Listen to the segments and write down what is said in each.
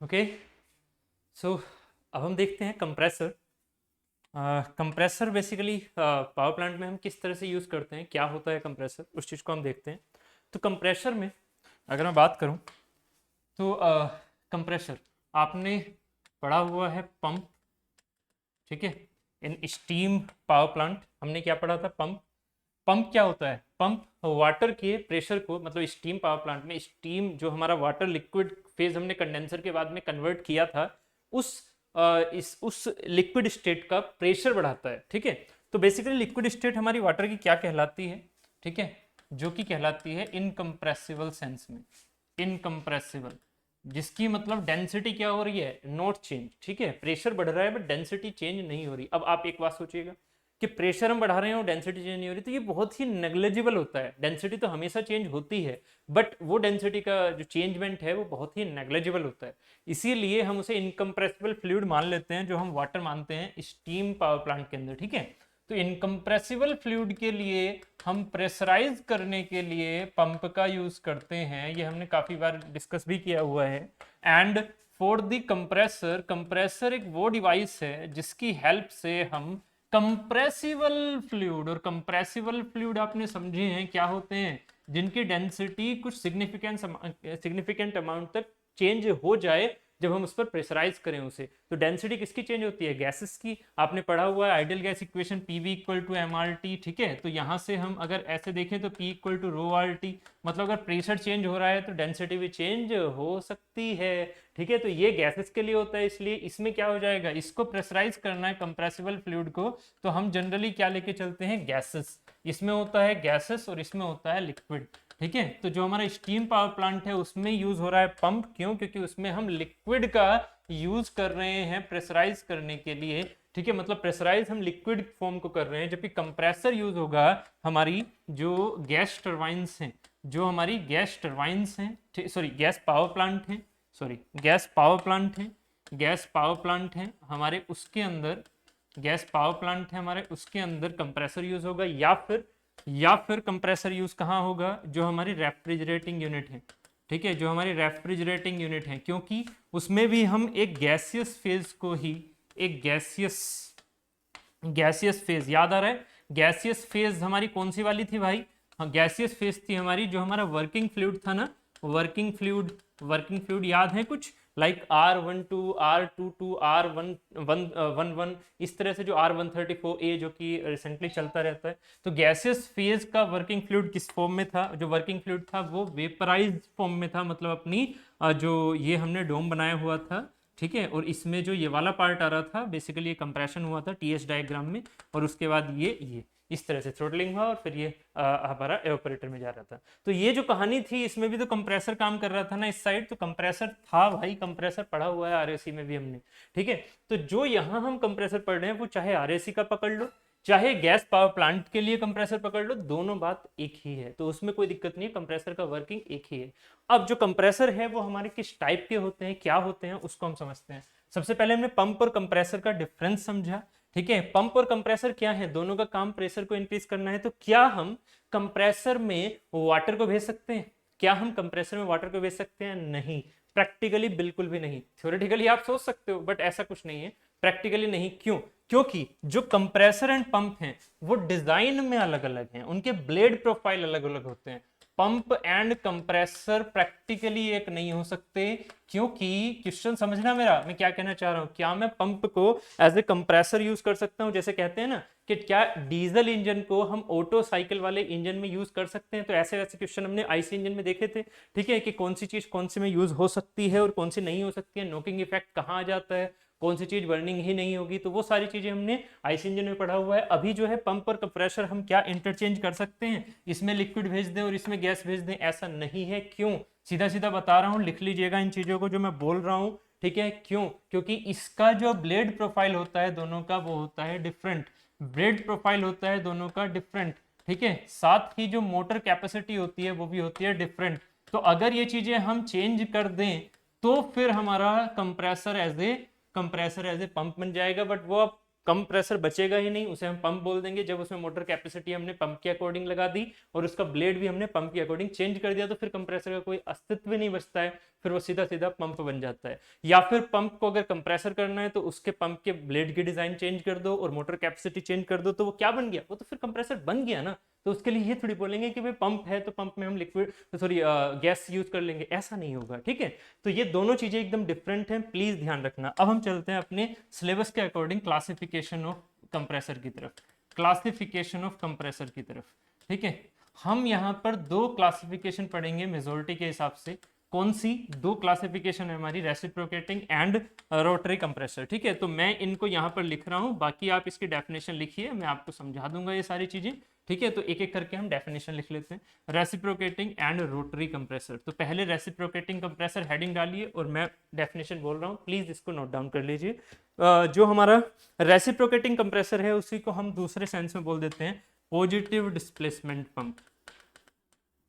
Okay, सो अब हम देखते हैं compressor. Compressor basically power plant में हम किस तरह से यूज़ करते हैं, क्या होता है कंप्रेसर, उस चीज़ को हम देखते हैं। तो कंप्रेसर में अगर मैं बात करूं तो कंप्रेसर आपने पढ़ा हुआ है पंप, ठीक है। इन स्टीम पावर प्लांट हमने क्या पढ़ा था, पंप। पंप क्या होता है, पंप वाटर के प्रेशर को, मतलब स्टीम पावर प्लांट में स्टीम जो हमारा वाटर लिक्विड फेज हमने कंडेंसर के बाद में कन्वर्ट किया था, उस उस लिक्विड स्टेट का प्रेशर बढ़ाता है, ठीक है। तो बेसिकली लिक्विड स्टेट हमारी वाटर की क्या कहलाती है, ठीक है, जो कि कहलाती है इनकम्प्रेसिबल सेंस में, इनकम्प्रेसिबल, जिसकी मतलब डेंसिटी क्या हो रही है, नॉट चेंज, ठीक है। प्रेशर बढ़ रहा है बट डेंसिटी चेंज नहीं हो रही। अब आप एक बात सोचिएगा कि प्रेशर हम बढ़ा रहे हैं और डेंसिटी चेंज नहीं हो रही, तो ये बहुत ही नेग्लिजिबल होता है। डेंसिटी तो हमेशा चेंज होती है बट वो डेंसिटी का जो चेंजमेंट है वो बहुत ही नेग्लिजिबल होता है। इसीलिए हम उसे इनकम्प्रेसिबल फ्लूइड मान लेते हैं, जो हम वाटर मानते हैं स्टीम पावर प्लांट के अंदर, ठीक है। तो इनकम्प्रेसिबल फ्लूइड के लिए हम प्रेशराइज करने के लिए पंप का यूज करते हैं, ये हमने काफी बार डिस्कस भी किया हुआ है। And for the compressor, compressor एक वो डिवाइस है जिसकी हेल्प से हम कंप्रेसिबल फ्लूइड, और कंप्रेसिबल फ्लूइड आपने समझे हैं क्या होते हैं, जिनकी डेंसिटी कुछ सिग्निफिकेंट अमाउंट तक चेंज हो जाए जब हम उस पर प्रेशराइज करें उसे। तो डेंसिटी किसकी चेंज होती है, गैसेस की। आपने पढ़ा हुआ है ideal gas equation PV equal to M R T, ठीक है। तो यहाँ से हम अगर ऐसे देखें तो P equal to rho R T, मतलब अगर प्रेशर चेंज हो रहा है तो डेंसिटी भी चेंज हो सकती है, ठीक है। तो ये गैसेस के लिए होता है, इसलिए इसमें क्या हो जाएगा, इसको प्रेशराइज करना है कंप्रेसिबल फ्लूइड को, तो हम जनरली क्या लेके चलते हैं, गैसेस। इसमें होता है गैसेस और इसमें होता है लिक्विड, ठीक है। तो जो हमारा स्टीम पावर प्लांट है उसमें यूज हो रहा है पंप, क्यों, क्योंकि उसमें हम लिक्विड का यूज कर रहे हैं प्रेशराइज करने के लिए, ठीक है। मतलब प्रेशराइज हम लिक्विड फॉर्म को कर रहे हैं, जबकि कंप्रेसर यूज होगा हमारी जो गैस टर्बाइंस हैं, जो हमारी गैस टर्बाइंस हैं, सॉरी गैस पावर प्लांट हैं, सॉरी गैस पावर प्लांट हैं, गैस पावर प्लांट हैं हमारे, उसके अंदर गैस पावर प्लांट है हमारे, उसके अंदर कंप्रेसर यूज होगा, या फिर कंप्रेसर यूज कहाँ होगा, जो हमारी रेफ्रिजरेटिंग यूनिट है, ठीक है, जो हमारी रेफ्रिजरेटिंग यूनिट है, क्योंकि उसमें भी हम एक गैसियस फेज को ही, एक गैसियस फेज याद आ रहा है, गैसियस फेज हमारी कौन सी वाली थी भाई, हाँ गैसियस फेज थी हमारी जो हमारा वर्किंग फ्लूइड था ना, वर्किंग फ्लूइड याद है कुछ, लाइक R12 R22 R11 इस तरह से, जो R134A जो कि रिसेंटली चलता रहता है। तो गैसियस फेज का वर्किंग फ्लूइड किस फॉर्म में था, जो वर्किंग फ्लूइड था वो वेपराइज फॉर्म में था, मतलब अपनी जो ये हमने डोम बनाया हुआ था, ठीक है। और इसमें जो ये वाला पार्ट आ रहा था बेसिकली ये कंप्रेशन हुआ था टीएस डायग्राम में, और उसके बाद ये इस तरह से थ्रोटलिंग हुआ और फिर ये हमारा एवापोरेटर में जा रहा था। तो ये जो कहानी थी इसमें भी तो कंप्रेसर काम कर रहा था ना इस साइड, तो कंप्रेसर था भाई, कंप्रेसर पढ़ा हुआ है आरएसी में भी हमने, ठीक है। तो जो यहाँ हम कंप्रेसर पढ़ रहे हैं वो चाहे आरएसी का पकड़ लो, चाहे गैस पावर प्लांट के लिए कंप्रेसर पकड़ लो, दोनों बात एक ही है, तो उसमें कोई दिक्कत नहीं है, कंप्रेसर का वर्किंग एक ही है। अब जो कंप्रेसर है वो हमारे किस टाइप के होते हैं, क्या होते हैं, उसको हम समझते हैं। सबसे पहले हमने पंप और कंप्रेसर का डिफरेंस समझा, ठीक है। पंप और कंप्रेसर क्या है, दोनों का काम प्रेशर को इंक्रीज करना है। तो क्या हम कंप्रेसर में वाटर को भेज सकते हैं, क्या हम कंप्रेसर में वाटर को भेज सकते हैं, नहीं, प्रैक्टिकली बिल्कुल भी नहीं। थ्योरेटिकली आप सोच सकते हो बट ऐसा कुछ नहीं है, प्रैक्टिकली नहीं। क्यों, क्योंकि जो कंप्रेसर एंड पंप हैं वो डिजाइन में अलग अलग हैं, उनके ब्लेड प्रोफाइल अलग अलग होते हैं। पंप एंड कंप्रेसर प्रैक्टिकली एक नहीं हो सकते, क्योंकि क्वेश्चन समझना मेरा, मैं क्या कहना चाह रहा हूं, क्या मैं पंप को एज ए कंप्रेसर यूज कर सकता हूं, जैसे कहते हैं ना कि क्या डीजल इंजन को हम ऑटो साइकिल वाले इंजन में यूज कर सकते हैं, तो ऐसे वैसे क्वेश्चन हमने आईसी इंजन में देखे थे, ठीक है, कि कौन सी चीज कौन सी में यूज हो सकती है और कौन सी नहीं हो सकती है, नोकिंग इफेक्ट कहाँ आ जाता है, कौन सी चीज बर्निंग ही नहीं होगी, तो वो सारी चीजें हमने आईसी इंजन में पढ़ा हुआ है। अभी जो है पंप और कंप्रेसर हम क्या इंटरचेंज कर सकते हैं, इसमें लिक्विड भेज दें और इसमें गैस भेज दें, ऐसा नहीं है। क्यों, सीधा सीधा बता रहा हूं, लिख लीजिएगा इन चीजों को जो मैं बोल रहा हूं, ठीक है। क्यों, क्योंकि इसका जो ब्लेड प्रोफाइल होता है दोनों का वो होता है डिफरेंट, ब्लेड प्रोफाइल होता है दोनों का डिफरेंट, ठीक है। साथ ही जो मोटर कैपेसिटी होती है वो भी होती है डिफरेंट। तो अगर ये चीजें हम चेंज कर दें तो फिर हमारा कंप्रेसर एज ए पंप बन जाएगा, बट वो कम प्रेशर बचेगा ही नहीं, उसे हम पंप बोल देंगे। जब उसमें मोटर कैपेसिटी हमने पंप के अकॉर्डिंग लगा दी और उसका ब्लेड भी हमने पंप के अकॉर्डिंग चेंज कर दिया, तो फिर कंप्रेसर का कोई अस्तित्व नहीं बचता है, फिर वो सीधा सीधा पंप बन जाता है। या फिर पंप को अगर कंप्रेसर करना है तो उसके पंप के ब्लेड की डिजाइन चेंज कर दो और मोटर कैपेसिटी चेंज कर दो, तो वो क्या बन गया, वो तो फिर कंप्रेसर बन गया ना। तो उसके लिए ये थोड़ी बोलेंगे कि भाई पंप है तो पंप में हम लिक्विड सॉरी गैस यूज कर लेंगे, ऐसा नहीं होगा, ठीक है। तो ये दोनों चीजें एकदम डिफरेंट हैं, प्लीज ध्यान रखना। अब हम चलते हैं अपने सिलेबस के अकॉर्डिंग क्लासिफिकेशन ऑफ कंप्रेसर की तरफ, क्लासिफिकेशन ऑफ कंप्रेसर की तरफ, ठीक है। हम यहाँ पर दो क्लासिफिकेशन पढ़ेंगे मेजोरिटी के हिसाब से। कौन सी दो क्लासिफिकेशन है हमारी, रेसिप्रोकेटिंग एंड रोटरी कंप्रेसर, ठीक है। तो मैं इनको यहाँ पर लिख रहा हूँ, बाकी आप इसकी डेफिनेशन लिखिए, मैं आपको समझा दूंगा ये सारी चीजें, ठीक है। तो एक एक करके हम डेफिनेशन लिख लेते हैं। रेसिप्रोकेटिंग एंड रोटरी कंप्रेसर, तो पहले रेसिप्रोकेटिंग कंप्रेसर हेडिंग डालिए और मैं डेफिनेशन बोल रहा हूँ, प्लीज इसको नोट डाउन कर लीजिए। जो हमारा रेसिप्रोकेटिंग कंप्रेसर है उसी को हम दूसरे सेंस में बोल देते हैं पॉजिटिव डिस्प्लेसमेंट पंप।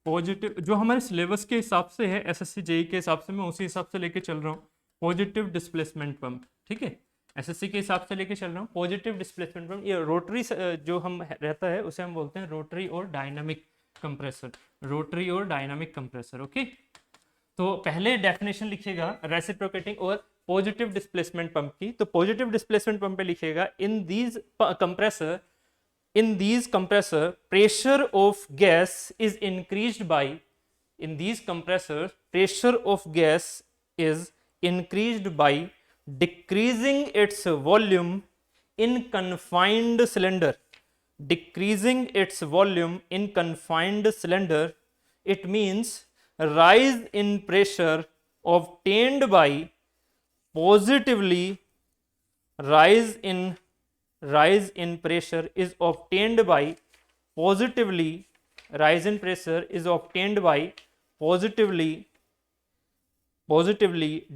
पॉजिटिव जो हमारे सिलेबस के हिसाब से है, एसएससी जेई के हिसाब से, मैं उसी हिसाब से लेके चल रहा हूँ, पॉजिटिव डिस्प्लेसमेंट पंप, ठीक है। एसएससी के हिसाब से लेके चल रहा हूँ पॉजिटिव डिस्प्लेसमेंट पंप। ये रोटरी जो हम रहता है उसे हम बोलते हैं रोटरी और डायनामिक कंप्रेसर, रोटरी और डायनामिक कंप्रेसर, ओके। तो पहले डेफिनेशन लिखिएगा रेसिप्रोकेटिंग और पॉजिटिव डिस्प्लेसमेंट पंप की। तो पॉजिटिव डिस्प्लेसमेंट पंप पे लिखिएगा in these compressor, in these compressor pressure of gas is increased by, in these compressors pressure of gas is increased by decreasing its volume in confined cylinder, decreasing its volume in confined cylinder. It means rise in pressure obtained by positively, rise in pressure is obtained by positively, rise in pressure is obtained by positively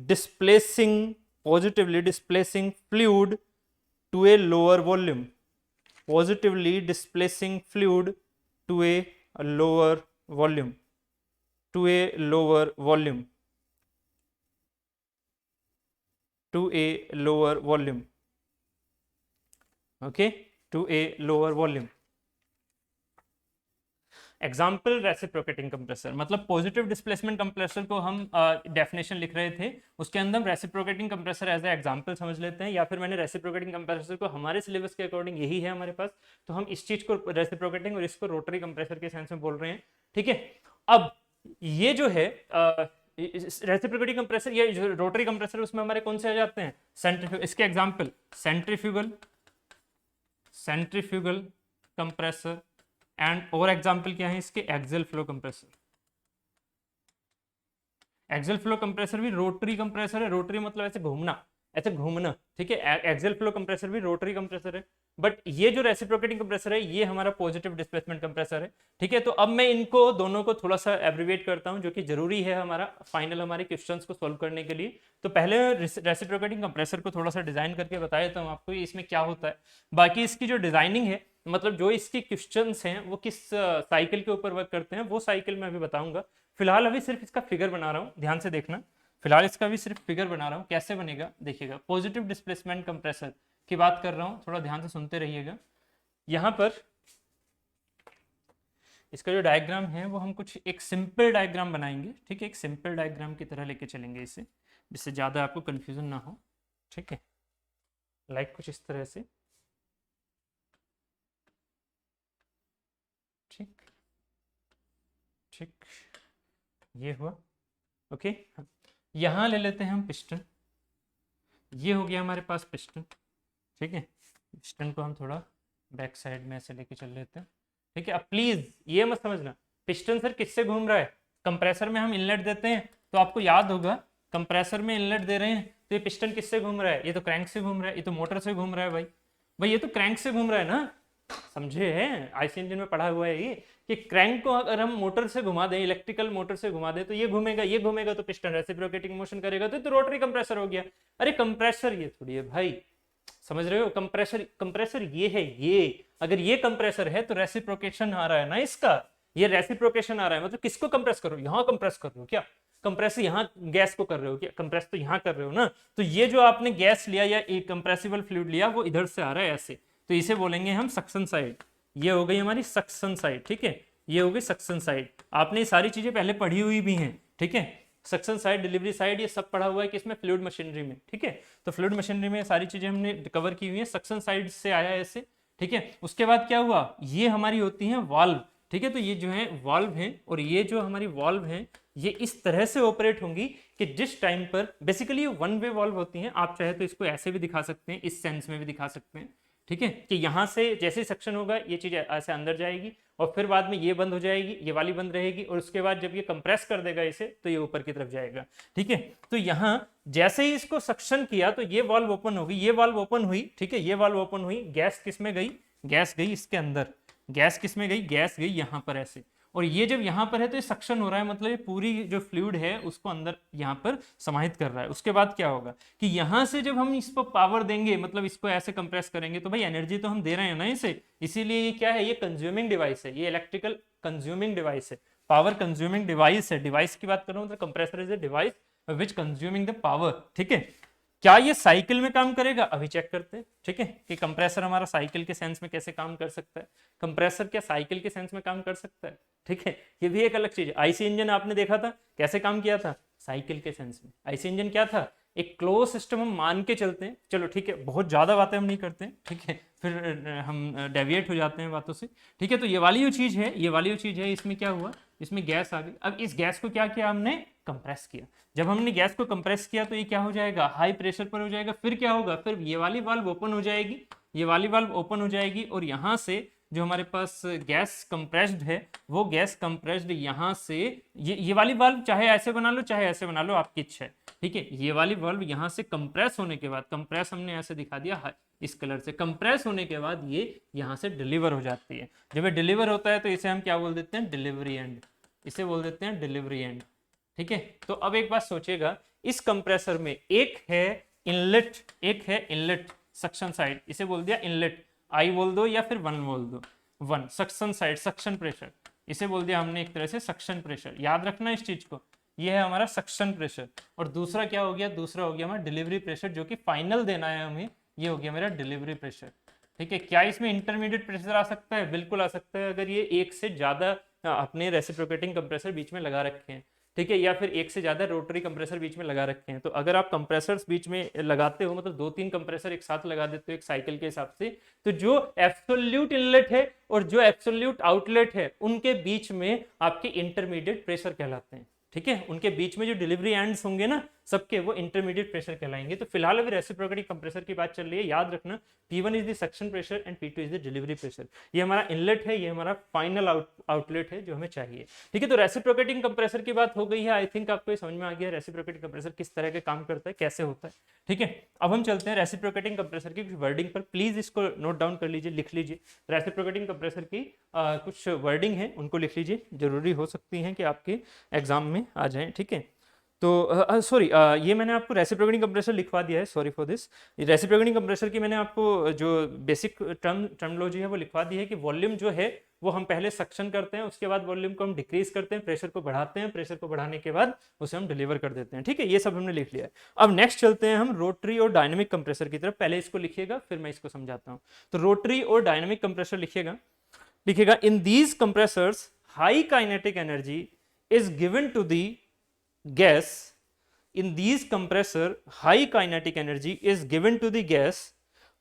displacing fluid to a lower volume, positively displacing fluid to a lower volume, to a lower volume, to a lower volume, okay, to a lower volume. Example reciprocating compressor, मतलब positive displacement compressor को हम definition लिख रहे थे, उसके अंदर हम reciprocating compressor as a example समझ लेते हैं, या फिर मैंने रेसिप्रोकेटिंग कंप्रेसर को हमारे सिलेबस के अकॉर्डिंग यही है हमारे पास, तो हम इस चीज को रेसिप्रोकेटिंग और इसको रोटरी कंप्रेसर के सेंस में बोल रहे हैं, ठीक है। अब ये जो है रेसिप्रोकेटिंग कंप्रेसर, ये जो रोटरी कंप्रेसर उसमें हमारे कौन से आ जाते हैं, सेंट्रीफ्यूगल, इसके एग्जाम्पल सेंट्रीफ्यूगल कंप्रेसर एंड और एग्जाम्पल क्या है इसके, axial flow compressor. Axial flow compressor भी रोटरी कंप्रेसर है, रोटरी मतलब ऐसे घूमना, ठीक है। एक्सियल फ्लो कंप्रेसर भी रोटरी कंप्रेसर है, बट ये जो रेसिप्रोकेटिंग कंप्रेसर है ये हमारा पॉजिटिव डिस्प्लेसमेंट कंप्रेसर है, ठीक है। तो अब मैं इनको दोनों को थोड़ा सा एब्रिविएट करता हूं, जो कि जरूरी है हमारा फाइनल हमारे क्वेश्चंस को सॉल्व करने के लिए। तो पहले रेसिप्रोकेटिंग कंप्रेसर को थोड़ा सा डिजाइन करके बता देता हूं आपको इसमें क्या होता है। बाकी इसकी जो डिजाइनिंग है, मतलब जो इसके क्वेश्चंस हैं वो किस साइकिल के ऊपर वर्क करते हैं, वो साइकिल मैं अभी बताऊंगा। फिलहाल अभी सिर्फ इसका फिगर बना रहा हूँ, ध्यान से देखना। फिलहाल इसका भी सिर्फ फिगर बना रहा हूँ, कैसे बनेगा देखिएगा। पॉजिटिव डिस्प्लेसमेंट कंप्रेसर की बात कर रहा हूँ, थोड़ा ध्यान से सुनते रहिएगा। यहाँ पर इसका जो डायग्राम है वो हम कुछ एक सिंपल डायग्राम बनाएंगे, ठीक है। एक सिंपल डायग्राम की तरह लेके चलेंगे इसे, जिससे ज़्यादा आपको कन्फ्यूजन ना हो, ठीक है। लाइक कुछ इस तरह से, ठीक, ये हुआ, ओके। यहाँ ले लेते हैं हम पिस्टन, ये हो गया हमारे पास पिस्टन, ठीक है। पिस्टन को हम थोड़ा बैक साइड में ऐसे लेके चल लेते हैं, ठीक है। अब प्लीज ये मत समझना पिस्टन सर किससे घूम रहा है, कंप्रेसर में हम इनलेट देते हैं तो आपको याद होगा कंप्रेसर में इनलेट दे रहे हैं, तो ये पिस्टन किससे घूम रहा है, ये तो क्रैंक से घूम रहा है, ये तो मोटर से घूम रहा है भाई ये तो क्रैंक से घूम रहा है ना, समझे हैं, आईसी इंजन में पढ़ा हुआ है ये कि क्रैंक को अगर हम मोटर से घुमा दें, इलेक्ट्रिकल मोटर से घुमा दें, तो ये घूमेगा तो पिस्टन रेसिप्रोकेटिंग मोशन करेगा, तो रोटरी कंप्रेसर हो गया। अरे कंप्रेसर ये थोड़ी है भाई, समझ रहे हो, कंप्रेसर ये है, ये अगर ये कंप्रेसर है तो रेसिप्रोकेशन आ रहा है ना इसका, ये रेसिप्रोकेशन आ रहा है, मतलब किसको कंप्रेस करो, यहाँ कंप्रेस कर रहे हो क्या, कंप्रेस यहाँ गैस को कर रहे हो, क्या कंप्रेस तो यहाँ कर रहे हो ना, तो ये जो आपने गैस लिया या एक कंप्रेसिबल फ्लूइड लिया वो इधर से आ रहा है ऐसे, तो इसे बोलेंगे हम सक्शन साइड। ये हो गई हमारी सक्शन साइड, ठीक है, ये हो गई सक्शन साइड। आपने ये सारी चीजें पहले पढ़ी हुई भी हैं, ठीक है, सक्शन साइड, डिलीवरी साइड, ये सब पढ़ा हुआ है किसमें, फ्लूइड मशीनरी में, ठीक है। तो फ्लूइड मशीनरी में सारी चीजें हमने कवर की हुई है, सक्शन साइड से आया है ऐसे, ठीक है। उसके बाद क्या हुआ, ये हमारी होती है वाल्व, ठीक है। तो ये जो है वाल्व है, और ये जो हमारी वाल्व है ये इस तरह से ऑपरेट होंगी कि जिस टाइम पर, बेसिकली ये वन वे वाल्व होती हैं, आप चाहे तो इसको ऐसे भी दिखा सकते हैं, इस सेंस में भी दिखा सकते हैं, ठीक है, कि यहाँ से जैसे ही सक्शन होगा ये चीज ऐसे अंदर जाएगी और फिर बाद में ये बंद हो जाएगी, ये वाली बंद रहेगी, और उसके बाद जब ये कंप्रेस कर देगा इसे तो ये ऊपर की तरफ जाएगा, ठीक है। तो यहाँ जैसे ही इसको सक्शन किया तो ये वाल्व ओपन होगी, ये वाल्व ओपन हुई, ठीक है, ये वाल्व ओपन हुई, गैस किस में गई, गैस गई इसके अंदर, गैस किस में गई, गैस गई यहाँ पर ऐसे, और ये जब यहाँ पर है तो ये सक्शन हो रहा है, मतलब ये पूरी जो फ्लूइड है उसको अंदर यहाँ पर समाहित कर रहा है। उसके बाद क्या होगा कि यहाँ से जब हम इसको पावर देंगे, मतलब इसको ऐसे कंप्रेस करेंगे, तो भाई एनर्जी तो हम दे रहे हैं ना इसे, इसीलिए ये क्या है, ये कंज्यूमिंग डिवाइस है, ये इलेक्ट्रिकल कंज्यूमिंग डिवाइस है, पावर कंज्यूमिंग डिवाइस है। डिवाइस की बात कर रहा हूँ तो compressor is a device which consuming the power, ठीक है। क्या ये साइकिल में काम करेगा, अभी चेक करते हैं, ठीक है, कि कंप्रेसर हमारा साइकिल के सेंस में कैसे काम कर सकता है। कंप्रेसर क्या साइकिल के सेंस में काम कर सकता है, ठीक है, ये भी एक अलग चीज है। आईसी इंजन आपने देखा था कैसे काम किया था, साइकिल के सेंस में। आईसी इंजन क्या था, एक क्लोज सिस्टम हम मान के चलते हैं, चलो ठीक है, बहुत ज्यादा बातें हम नहीं करते हैं, ठीक है, फिर हम डेविएट हो जाते हैं बातों से, ठीक है। तो ये वाली जो चीज है, ये वाली जो चीज है, इसमें क्या हुआ, इसमें गैस आ गई। अब इस गैस को क्या किया हमने, कंप्रेस किया। जब हमने गैस को कंप्रेस किया तो ये क्या हो जाएगा, हाई प्रेशर पर हो जाएगा। फिर क्या होगा, फिर ये वाली वाल्व ओपन हो जाएगी, ये वाली वाल्व ओपन हो जाएगी, और यहाँ से जो हमारे पास गैस कंप्रेस्ड है वो गैस कंप्रेस्ड यहाँ से, ये वाली वाल्व चाहे ऐसे बना लो चाहे ऐसे बना लो, आपकी इच्छा है, ठीक है। ये वाली वाल्व यहाँ से कंप्रेस होने के बाद, कंप्रेस हमने ऐसे दिखा दिया इस कलर से, कंप्रेस होने के बाद ये यहाँ से डिलीवर हो जाती है। जब ये डिलीवर होता है तो इसे हम क्या बोल देते हैं, डिलीवरी एंड, इसे बोल देते हैं डिलीवरी एंड, ठीक है। तो अब एक बात सोचिएगा, इस कंप्रेसर में एक है इनलेट, एक है इनलेट सक्शन साइड, इसे बोल दिया इनलेट, आई बोल दो या फिर वन बोल दो, one suction side, suction pressure, इसे बोल दिया हमने एक तरह से सक्शन प्रेशर। याद रखना इस चीज को, ये है हमारा सक्शन प्रेशर। और दूसरा क्या हो गया, दूसरा हो गया हमारा डिलीवरी प्रेशर, जो कि फाइनल देना है हमें, ये हो गया मेरा डिलीवरी प्रेशर, ठीक है। क्या इसमें इंटरमीडिएट प्रेशर आ सकता है, बिल्कुल आ सकता है, अगर ये एक से ज्यादा अपने रेसिप्रोकेटिंग कंप्रेसर बीच में लगा रखे हैं, ठीक है, या फिर एक से ज्यादा रोटरी कंप्रेसर बीच में लगा रखे हैं। तो अगर आप कंप्रेसर्स बीच में लगाते हो, मतलब 2-3 कंप्रेसर एक साथ लगा देते हो एक साइकिल के हिसाब से, तो जो एब्सोल्यूट इनलेट है और जो एब्सोल्यूट आउटलेट है उनके बीच में आपके इंटरमीडिएट प्रेशर कहलाते हैं, ठीक है। उनके बीच में जो डिलीवरी एंड्स होंगे ना सबके, वो इंटरमीडिएट प्रेशर कहलाएंगे। तो फिलहाल अभी रेसिप्रोकेटिंग कंप्रेसर की बात चल रही है, याद रखना P1 is the suction pressure and P2 is the delivery pressure. ये हमारा इनलेट है, ये हमारा फाइनल आउटलेट है जो हमें चाहिए, ठीक है। तो रेसिप्रोकेटिंग कंप्रेसर की बात हो गई है, आई थिंक आपको ये समझ में आ गया रेसिप्रोकेटिंग कंप्रेसर किस तरह के काम करता है, कैसे होता है, ठीक है। अब हम चलते हैं रेसिप्रोकेटिंग कंप्रेसर की कुछ वर्डिंग पर, प्लीज इसको नोट डाउन कर लीजिए, लिख लीजिए। रेसिप्रोकेटिंग कंप्रेसर की कुछ वर्डिंग है उनको लिख लीजिए, जरूरी हो सकती है कि आपके एग्जाम में आ जाए, ठीक है। तो सॉरी, ये मैंने आपको रेसिप्रोकेटिंग कंप्रेसर लिखवा दिया है, sorry for this. Reciprocating compressor की मैंने आपको जो बेसिक टर्मोलॉजी है वो लिखवा दी है कि वॉल्यूम जो है वो हम पहले सक्शन करते हैं, उसके बाद वॉल्यूम को हम डिक्रीज करते हैं, प्रेशर को बढ़ाते हैं, प्रेशर को बढ़ाने के बाद उसे हम डिलीवर कर देते हैं, ठीक है। ये सब हमने लिख लिया है। अब नेक्स्ट चलते हैं हम रोटरी और डायनेमिक कंप्रेसर की तरफ। पहले इसको लिखिएगा फिर मैं इसको समझाता हूँ। तो रोटरी और डायनेमिक कंप्रेसर लिखिएगा, in these compressors high kinetic energy is given to the gas. In these compressor, high kinetic energy is given to the gas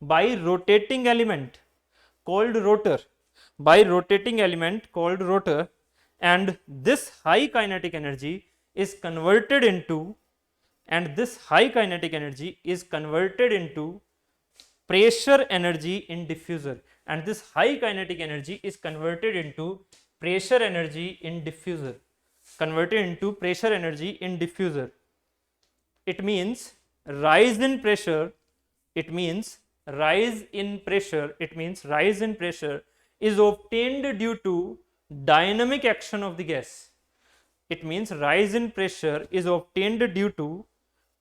by rotating element called rotor, by rotating element called rotor, and this high kinetic energy is converted into, and this high kinetic energy is converted into pressure energy in diffuser, and this high kinetic energy is converted into pressure energy in diffuser, converted into pressure energy in diffuser. It means rise in pressure, it means rise in pressure, it means rise in pressure is obtained due to dynamic action of the gas. It means rise in pressure is obtained due to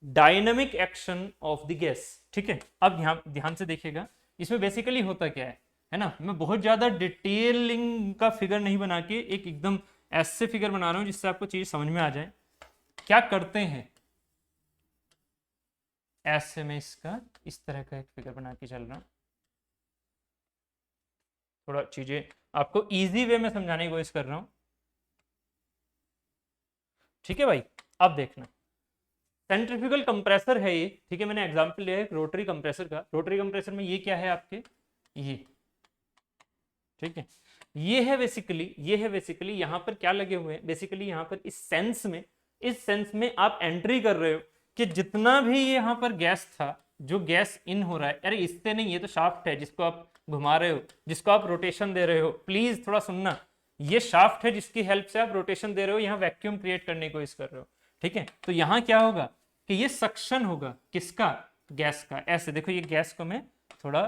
dynamic action of the gas, ठीक है। अब ध्यान से देखिएगा, इसमें basically होता क्या है ना। मैं बहुत ज्यादा डिटेलिंग का फिगर नहीं बना के एक एकदम ऐसे फिगर बना रहा हूं जिससे आपको चीज समझ में आ जाए क्या करते हैं, ऐसे में इसका इस तरह का एक फिगर बना के चल रहा हूं, थोड़ा चीजें आपको इजी वे में समझाने की कोशिश कर रहा हूं, ठीक है भाई। अब देखना, सेंट्रीफ्यूगल कंप्रेसर है ये, ठीक है, मैंने एग्जांपल लिया है रोटरी कंप्रेसर का। रोटरी कंप्रेसर में ये क्या है आपके, ये, ठीक है, ये है बेसिकली यहाँ पर क्या लगे हुए हैं, बेसिकली यहाँ पर इस सेंस में आप एंट्री कर रहे हो कि जितना भी ये यहाँ पर गैस था, जो गैस इन हो रहा है, अरे इससे नहीं, ये तो शाफ्ट है जिसको आप घुमा रहे हो, जिसको आप रोटेशन दे रहे हो, प्लीज थोड़ा सुनना, ये शाफ्ट है जिसकी हेल्प से आप रोटेशन दे रहे हो, यहाँ वैक्यूम क्रिएट करने की कोशिश कर रहे हो, ठीक है। तो यहाँ क्या होगा कि ये सक्शन होगा, किसका, गैस का। ऐसे देखो, ये गैस को मैं थोड़ा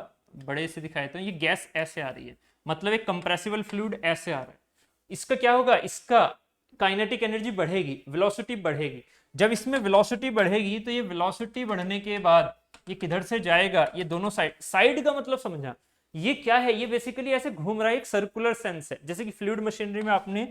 बड़े से दिखाई देता हूँ, ये गैस ऐसे आ रही है, मतलब एक कंप्रेसिबल फ्लूइड ऐसे आ रहा है, इसका क्या होगा, इसका काइनेटिक एनर्जी बढ़ेगी, वेलोसिटी बढ़ेगी। जब इसमें वेलोसिटी बढ़ेगी तो ये वेलोसिटी बढ़ने के बाद ये किधर से जाएगा, ये दोनों साइड का मतलब समझा, ये क्या है, ये बेसिकली ऐसे घूम रहा है, एक सर्कुलर सेंस है, जैसे कि फ्लूइड मशीनरी में आपने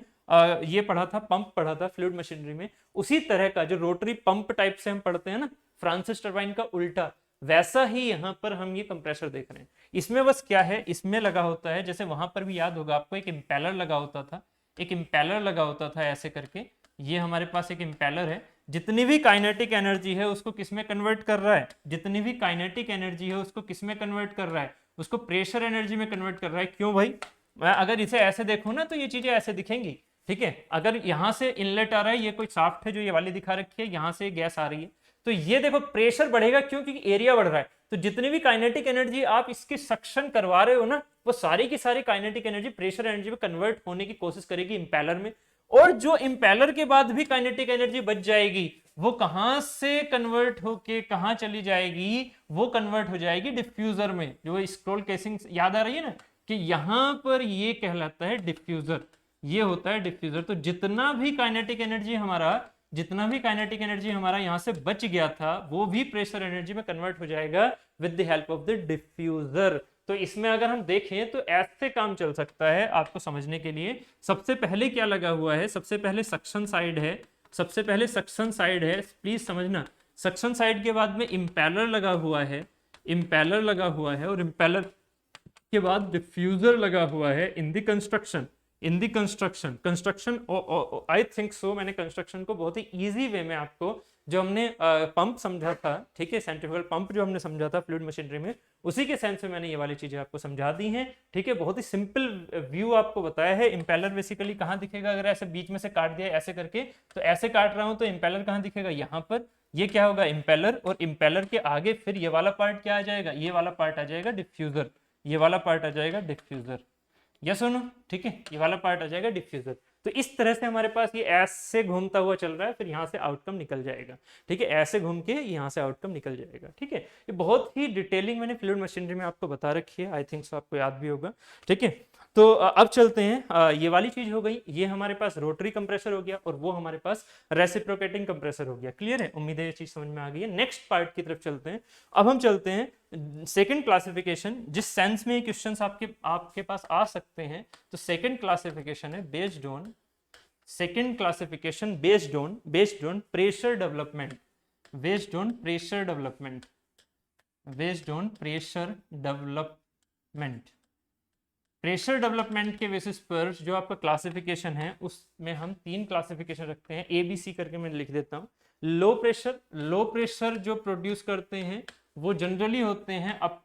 ये पढ़ा था, पंप पढ़ा था फ्लूइड मशीनरी में, उसी तरह का जो रोटरी पंप टाइप से हम पढ़ते हैं ना, फ्रांसिस टरबाइन का उल्टा, वैसा ही यहाँ पर हम ये कंप्रेसर देख रहे हैं। इसमें बस क्या है, इसमें लगा होता है, जैसे वहां पर भी याद होगा आपको, एक इम्पेलर लगा होता था, एक इम्पेलर लगा होता था ऐसे करके, ये हमारे पास एक इम्पेलर है, जितनी भी काइनेटिक एनर्जी है उसको किस में कन्वर्ट कर रहा है, जितनी भी काइनेटिक एनर्जी है उसको किस में कन्वर्ट कर रहा है, उसको प्रेशर एनर्जी में कन्वर्ट कर रहा है। क्यों भाई, मैं अगर इसे ऐसे देखूं ना तो ये चीजें ऐसे दिखेंगी, ठीक है। अगर यहाँ से इनलेट आ रहा है, ये कोई शाफ्ट है जो ये वाली दिखा रखी है, यहाँ से गैस आ रही है, तो ये देखो प्रेशर बढ़ेगा, क्योंकि एरिया बढ़ रहा है, तो जितनी भी काइनेटिक एनर्जी आप इसकी सक्शन करवा रहे हो ना, वो सारी की सारी काइनेटिक एनर्जी प्रेशर एनर्जी में कन्वर्ट होने की कोशिश करेगी इंपेलर में, और जो इंपेलर के बाद भी काइनेटिक एनर्जी बच जाएगी, वो कहां से कन्वर्ट होके कहां चली जाएगी, वो कन्वर्ट हो जाएगी डिफ्यूजर में। जो स्क्रोल केसिंग याद आ रही है ना, कि यहां पर ये कहलाता है डिफ्यूजर, ये होता है डिफ्यूजर। तो जितना भी काइनेटिक एनर्जी हमारा यहां से बच गया था, वो भी प्रेशर एनर्जी में कन्वर्ट हो जाएगा with the help of the diffuser. तो इसमें अगर हम देखें तो ऐसे काम चल सकता है आपको समझने के लिए। सबसे पहले क्या लगा हुआ है, सबसे पहले सक्शन साइड है, प्लीज समझना, सक्शन साइड के बाद में इंपेलर लगा हुआ है, और इंपेलर के बाद डिफ्यूजर लगा हुआ है in the construction, I think so, मैंने कंस्ट्रक्शन को बहुत ही इजी वे में आपको, जो हमने पंप समझा था, ठीक है, सेंट्रीफ्यूगल पंप जो हमने समझा था फ्लूइड मशीनरी में, उसी के सेंस में मैंने ये वाली चीजें आपको समझा दी हैं, ठीक है। बहुत ही सिंपल व्यू आपको बताया है। इंपेलर बेसिकली कहाँ दिखेगा, अगर ऐसे बीच में से काट दिया ऐसे करके, तो ऐसे काट रहा हूं तो इंपेलर कहाँ दिखेगा, यहाँ पर, ये क्या होगा इंपेलर, और इंपेलर के आगे फिर ये वाला पार्ट क्या आ जाएगा, ये वाला पार्ट आ जाएगा डिफ्यूजर, ये वाला पार्ट आ जाएगा डिफ्यूजर, यस सुनो, ठीक है, ये वाला पार्ट आ जाएगा डिफ्यूजर। तो इस तरह से हमारे पास ये ऐसे घूमता हुआ चल रहा है, फिर यहाँ से आउटकम निकल जाएगा, ठीक है, ऐसे घूम के यहाँ से आउटकम निकल जाएगा, ठीक है। ये बहुत ही डिटेलिंग मैंने फ्लूइड मशीनरी में आपको बता रखी है, आई थिंक सो आपको याद भी होगा, ठीक है। तो अब चलते हैं, ये वाली चीज हो गई, ये हमारे पास रोटरी कंप्रेसर हो गया, और वो हमारे पास रेसिप्रोकेटिंग कंप्रेसर हो गया। क्लियर है, उम्मीद है ये चीज समझ में आ गई है। नेक्स्ट पार्ट की तरफ चलते हैं। अब हम चलते हैं सेकंड क्लासिफिकेशन, जिस सेंस में क्वेश्चंस आपके पास आ सकते हैं। तो सेकंड क्लासिफिकेशन है based on pressure development, pressure development के बेसिस पर जो आपका क्लासिफिकेशन है, उसमें हम 3 क्लासिफिकेशन रखते हैं, ए बी सी करके मैं लिख देता हूँ। लो प्रेशर जो प्रोड्यूस करते हैं वो जनरली होते हैं अप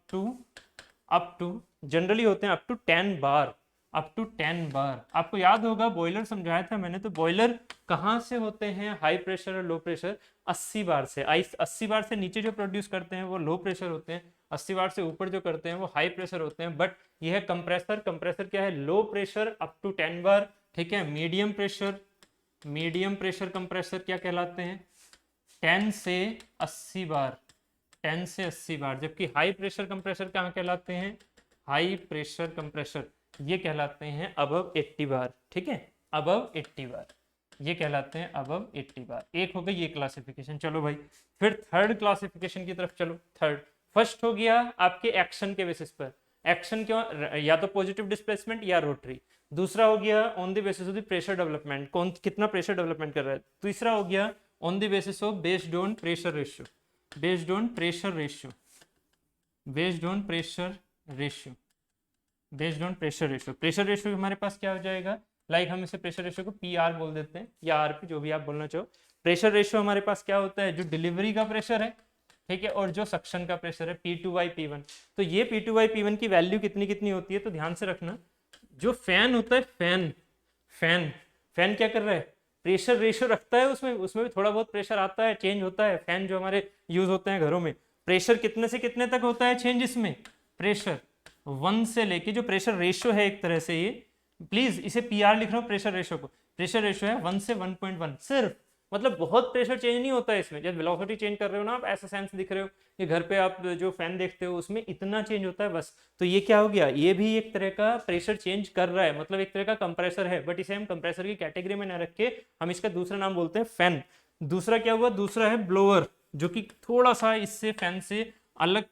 टू 10 बार, आपको याद होगा बॉयलर समझाया था मैंने, तो बॉयलर कहाँ से होते हैं, हाई प्रेशर और लो प्रेशर 80 बार से। 80 बार से नीचे जो प्रोड्यूस करते हैं वो लो प्रेशर होते हैं, 80 बार से ऊपर जो करते हैं वो हाई प्रेशर होते हैं। बट यह है कंप्रेसर क्या है, लो प्रेशर अप टू 10 बार, ठीक है। मीडियम प्रेशर कंप्रेसर क्या कहलाते हैं, 10 से 80 बार, जबकि हाई प्रेशर कंप्रेसर क्या कहलाते हैं, हाई प्रेशर कंप्रेसर ये कहलाते हैं अबव 80 बार, ठीक है, अबव 80 बार ये कहलाते हैं अबव 80 बार। एक हो गई ये क्लासिफिकेशन। चलो भाई फिर थर्ड क्लासिफिकेशन की तरफ चलो। फर्स्ट हो गया आपके एक्शन के बेसिस पर, एक्शन क्यों, या तो पॉजिटिव डिस्प्लेसमेंट या रोटरी। दूसरा हो गया on the basis of the pressure development, कौन कितना प्रेशर डेवलपमेंट कर रहा है। तीसरा हो गया on the basis of based on pressure ratio, based on pressure ratio, based on pressure ratio, based on pressure ratio. Pressure ratio हमारे पास क्या हो जाएगा, लाइक हम इसे प्रेशर रेशियो को पी आर बोल देते हैं या आर पी, जो भी आप बोलना चाहो। प्रेशर रेशियो हमारे पास क्या होता है, जो डिलीवरी का प्रेशर है, ठीक है, और जो सक्शन का प्रेशर है P two by P one. तो ये P two by P one की वैल्यू कितनी कितनी होती है, तो ध्यान से रखना। जो फैन होता है, फैन फैन फैन क्या कर रहा है, प्रेशर रेशियो रखता है, उसमें भी थोड़ा बहुत प्रेशर आता है, चेंज होता है। फैन जो हमारे यूज होते हैं घरों में, प्रेशर कितने से कितने तक होता है चेंज इसमें, प्रेशर 1 से लेके, जो प्रेशर रेशियो है एक तरह से, ये प्लीज इसे पी आर लिख रहा हूँ प्रेशर रेशियो को, प्रेशर रेशियो है 1 से 1.1 सिर्फ, मतलब बहुत प्रेशर चेंज नहीं होता है इसमें। जब वेलोसिटी चेंज कर रहे हो ना आप, ऐसा सेंस दिख रहे हो, ये घर पे आप जो फैन देखते हो उसमें इतना चेंज होता है बस। तो ये क्या हो गया, ये भी एक तरह का प्रेशर चेंज कर रहा है, मतलब एक तरह का कंप्रेसर है, बट इसे हम कंप्रेसर की कैटेगरी में न रख के हम इसका दूसरा नाम बोलते हैं फैन। दूसरा क्या हुआ, दूसरा है ब्लोअर, जो कि थोड़ा सा इससे फैन से अलग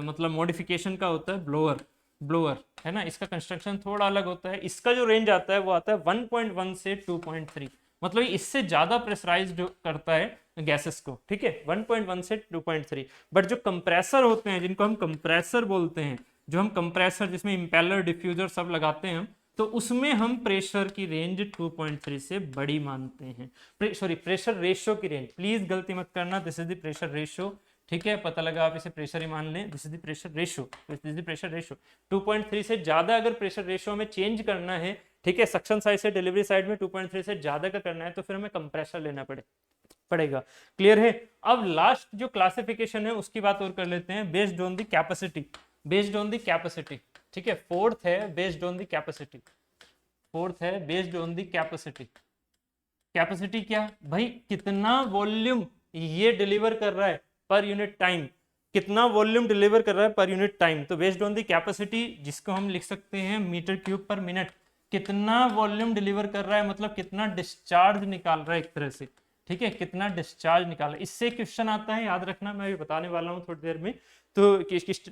मतलब मॉडिफिकेशन का होता है। ब्लोअर, ब्लोअर है ना, इसका कंस्ट्रक्शन थोड़ा अलग होता है। इसका जो रेंज आता है वो आता है 1.1 से 2.3, मतलब इससे ज्यादा प्रेशराइज्ड करता है गैसेस को, ठीक है, 1.1 से 2.3। बट जो कंप्रेसर होते हैं, जिनको हम कंप्रेसर बोलते हैं, जो हम कंप्रेसर जिसमें इंपेलर डिफ्यूजर सब लगाते हैं हम, तो उसमें हम प्रेशर की रेंज 2.3 से बड़ी मानते हैं। सॉरी, प्रेशर रेशियो की रेंज, प्लीज गलती मत करना, this is the pressure ratio, ठीक है, पता लगा आप इसे प्रेशर ही मान लें, this is the pressure ratio, this is the pressure ratio. 2.3 से ज्यादा अगर प्रेशर रेशियो में चेंज करना है, ठीक है, सक्शन साइड से डिलीवरी साइड में 2.3 से ज्यादा का करना है, तो फिर हमें कंप्रेसर लेना पड़ेगा। क्लियर है। अब लास्ट जो क्लासिफिकेशन है उसकी बात और कर लेते हैं, based on the capacity, based on the capacity, ठीक है। फोर्थ है based on the capacity, fourth है based on the capacity. Capacity क्या भाई, कितना वॉल्यूम ये डिलीवर कर रहा है पर यूनिट टाइम, कितना वॉल्यूम डिलीवर कर रहा है पर यूनिट टाइम। तो बेस्ड ऑन द कैपेसिटी, जिसको हम लिख सकते हैं मीटर क्यूब पर मिनट, कितना वॉल्यूम डिलीवर कर रहा है, मतलब कितना डिस्चार्ज निकाल रहा है एक तरह से, ठीक है, कितना डिस्चार्ज निकाल रहा है। इससे क्वेश्चन आता है, याद रखना, मैं अभी बताने वाला हूँ थोड़ी देर में। तो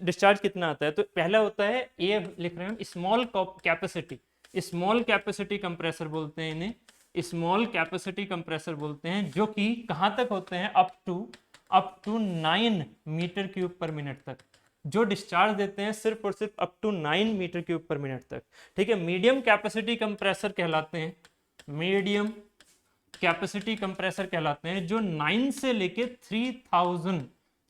डिस्चार्ज कितना आता है, तो पहला होता है, ये लिख रहे हैं हम small capacity, small capacity compressor बोलते हैं इन्हें, स्मॉल कैपेसिटी कंप्रेसर बोलते हैं, जो कि कहाँ तक होते हैं, अप टू 9 मीटर क्यूब पर मिनट तक, जो डिस्चार्ज देते हैं सिर्फ और सिर्फ अप टू 9 मीटर क्यूब पर मिनट तक, ठीक है। मीडियम कैपेसिटी कंप्रेसर कहलाते हैं, मीडियम कैपेसिटी कंप्रेसर कहलाते हैं, जो 9 से लेके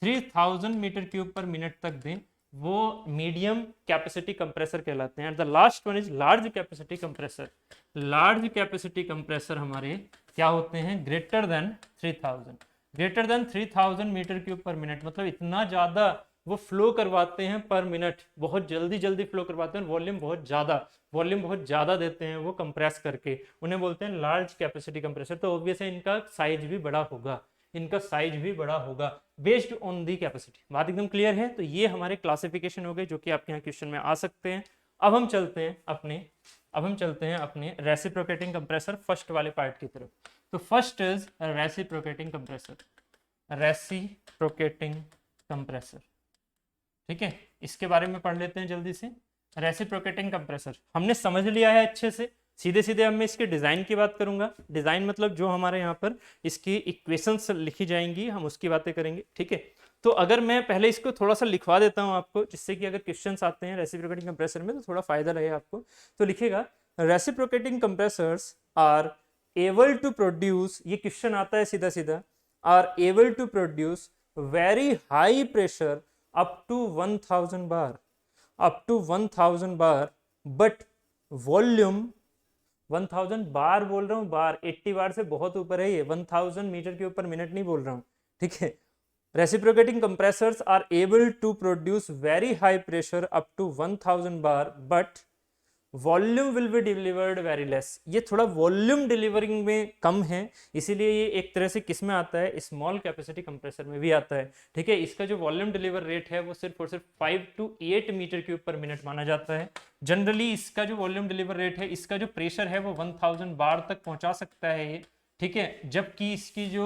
3000 मीटर क्यूब पर मिनट तक दें, वो मीडियम कैपेसिटी कंप्रेसर कहलाते हैं। The last one is large capacity compressor. Large capacity compressor हमारे क्या होते हैं, greater than 3000, greater than 3000 metre cube पर मिनट, मतलब इतना ज्यादा वो फ्लो करवाते हैं पर मिनट, बहुत जल्दी जल्दी फ्लो करवाते हैं, वॉल्यूम बहुत ज्यादा देते हैं वो कंप्रेस करके, उन्हें बोलते हैं लार्ज कैपेसिटी कंप्रेसर। तो ऑब्वियसली इनका साइज भी बड़ा होगा, इनका साइज भी बड़ा होगा बेस्ड ऑन दी कैपेसिटी। बात एकदम क्लियर है। तो ये हमारे क्लासिफिकेशन हो गए, जो कि आपके यहाँ क्वेश्चन में आ सकते हैं। अब हम चलते हैं अपने रेसिप्रोकेटिंग कंप्रेसर फर्स्ट वाले पार्ट की तरफ। तो first is reciprocating compressor, reciprocating compressor, ठीक है, इसके बारे में पढ़ लेते हैं जल्दी से। रेसिप्रोकेटिंग कंप्रेसर हमने समझ लिया है अच्छे से, सीधे सीधे अब मैं इसके डिजाइन की बात करूंगा। डिजाइन मतलब जो हमारे यहाँ पर इसकी इक्वेशंस लिखी जाएंगी, हम उसकी बातें करेंगे, ठीक है। तो अगर मैं पहले इसको थोड़ा सा लिखवा देता हूँ आपको, जिससे कि अगर क्वेश्चंस आते हैं रेसिप्रोकेटिंग कंप्रेसर में तो थोड़ा फायदा रहे आपको। तो लिखेगा, reciprocating compressors are able to produce, ये क्वेश्चन आता है सीधा सीधा, are able to produce very high pressure up to 1000 bar, up to 1000 bar, but volume 1000 bar बोल रहा हूँ, बार 80 बार से बहुत ऊपर है ये, 1000 मीटर के ऊपर मिनट नहीं बोल रहा हूँ, ठीक है। Reciprocating compressors are able to produce very high pressure up to 1000 bar, but volume will be delivered very less. ये थोड़ा वॉल्यूम डिलीवरिंग में कम है, इसीलिए ये एक तरह से किस में आता है, स्मॉल कैपेसिटी कंप्रेसर में भी आता है, ठीक है। इसका जो वॉल्यूम डिलीवर रेट है वो सिर्फ और सिर्फ 5 to 8 मीटर क्यूब पर मिनट माना जाता है। जनरली इसका जो वॉल्यूम डिलीवर रेट है, इसका जो प्रेशर है वो 1000 बार तक पहुंचा सकता है ये, ठीक है, जबकि इसकी जो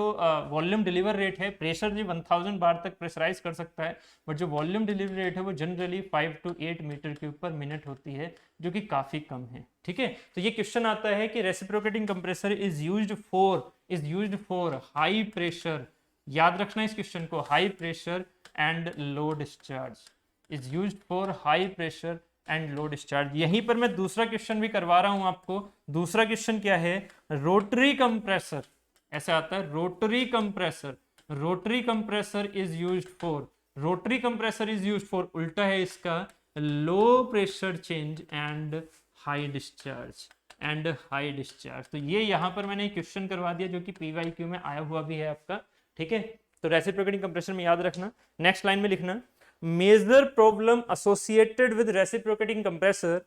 वॉल्यूम डिलीवर रेट है, प्रेशर जो 1000 बार तक प्रेशराइज कर सकता है, बट जो वॉल्यूम डिलीवरी रेट है वो जनरली 5 to 8 मीटर क्यूब पर मिनट होती है, जो कि काफ़ी कम है। ठीक है, तो ये क्वेश्चन आता है कि reciprocating compressor is used for high pressure, याद रखना इस क्वेश्चन को, high pressure and low discharge, is used for high pressure and low discharge. यहीं पर मैं दूसरा क्वेश्चन भी करवा रहा हूं आपको। दूसरा क्वेश्चन क्या है, रोटरी कंप्रेसर, ऐसे आता है rotary compressor, rotary compressor is used for, rotary compressor is used for, उल्टा है इसका, low pressure change and high discharge, and high discharge. तो ये यहां पर मैंने क्वेश्चन करवा दिया जो कि PYQ में आया हुआ भी है आपका। ठीक है, तो रेसिप्रोकेटिंग कंप्रेसर में याद रखना, नेक्स्ट लाइन में लिखना, major problem associated with reciprocating compressor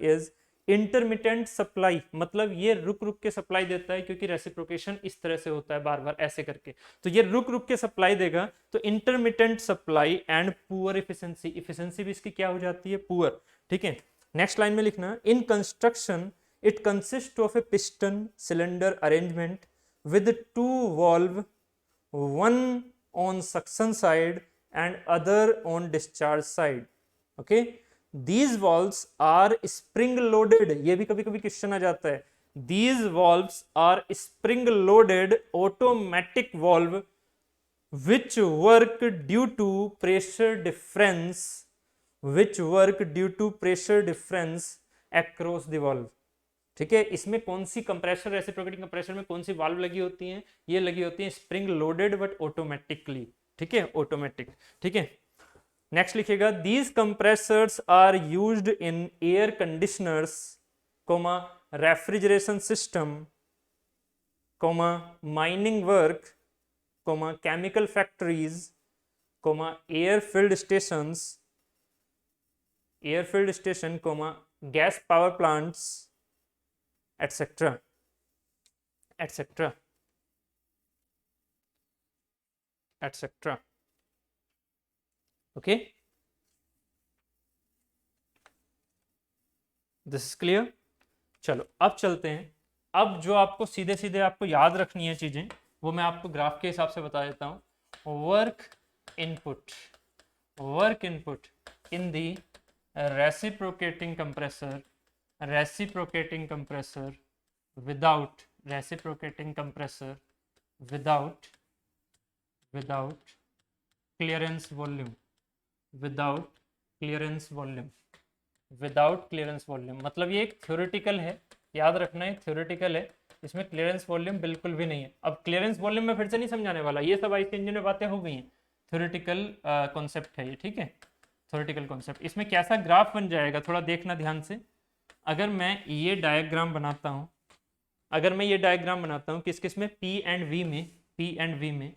is intermittent supply, मतलब ये रुक रुक के सप्लाई देता है, क्योंकि रेसिप्रोकेशन इस तरह से होता है बार बार ऐसे करके, तो ये रुक रुक के सप्लाई देगा, तो intermittent supply and poor efficiency, efficiency भी इसकी क्या हो जाती है, पुअर। ठीक है, नेक्स्ट लाइन में लिखना, in construction it consist of A piston cylinder arrangement with 2 valve, one on suction side and other on discharge side. Okay, these valves are spring loaded, ये भी कभी कभी क्वेश्चन आ जाता है, these valves are spring loaded automatic valve which work due to pressure difference, which work due to pressure difference across the valve। ठीक है, इसमें कौन सी कंप्रेसर, रेसिप्रोकेटिंग कंप्रेसर में कौन सी वाल्व लगी होती हैं, ये लगी होती हैं स्प्रिंग लोडेड बट ऑटोमेटिकली। ठीक है, ऑटोमेटिक। ठीक है, नेक्स्ट लिखिएगा, these compressors are used in air conditioners, comma refrigeration system, comma mining work, comma chemical factories, comma airfield station, comma gas power plants, etc, etc, etc। Okay, this is clear. चलो अब चलते हैं, अब जो आपको सीधे सीधे आपको याद रखनी है चीजें, वो मैं आपको ग्राफ के हिसाब से बता देता हूं। वर्क इनपुट इन दी reciprocating compressor, reciprocating compressor without reciprocating compressor without clearance volume, without clearance volume, मतलब ये एक थ्योरेटिकल है, याद रखना है थ्योरेटिकल है, इसमें क्लियरेंस वॉल्यूम बिल्कुल भी नहीं है। अब क्लियरेंस वॉल्यूम में फिर से नहीं समझाने वाला, ये सब आईसी इंजन में बातें हो गई हैं, थ्योरेटिकल कॉन्सेप्ट है ये। ठीक है, थ्योरेटिकल कॉन्सेप्ट, इसमें कैसा ग्राफ बन जाएगा थोड़ा देखना ध्यान से। अगर मैं ये डायग्राम बनाता हूं, किस किस में, P एंड V में,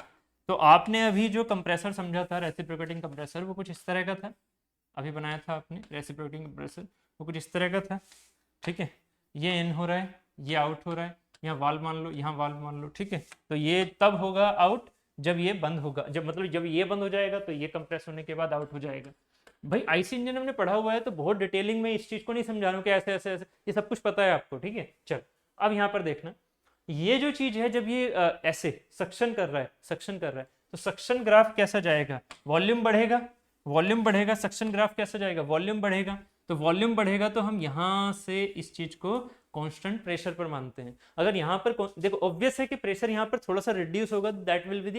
तो आपने अभी जो कंप्रेसर समझा था रेसिप्रोकेटिंग कंप्रेसर, वो कुछ इस तरह का था, अभी बनाया था आपने रेसिप्रोकेटिंग कंप्रेसर, वो कुछ इस तरह का था। ठीक है, ये इन हो रहा है, ये आउट हो रहा है, यहाँ वाल्व मान लो, यहाँ वाल्व मान लो। ठीक है, तो ये तब होगा आउट जब ये बंद होगा, जब ये बंद हो जाएगा तो ये कंप्रेस होने के बाद आउट हो जाएगा। भाई आईसी इंजन हमने पढ़ा हुआ है, तो बहुत डिटेलिंग में इस चीज को नहीं समझा रहा हूँ कि ऐसे ऐसे ऐसे, ये सब कुछ पता है आपको। ठीक है, चल अब यहाँ पर देखना, ये जो चीज है जब ये ऐसे सक्शन कर रहा है तो सक्शन ग्राफ कैसा जाएगा, वॉल्यूम बढ़ेगा, सक्शन ग्राफ कैसा जाएगा, वॉल्यूम बढ़ेगा, तो वॉल्यूम बढ़ेगा तो हम यहाँ से इस चीज को कांस्टेंट प्रेशर पर मानते हैं। अगर यहाँ पर देखो ऑब्वियस है कि प्रेशर यहाँ पर थोड़ा सा रिड्यूस होगा, that will be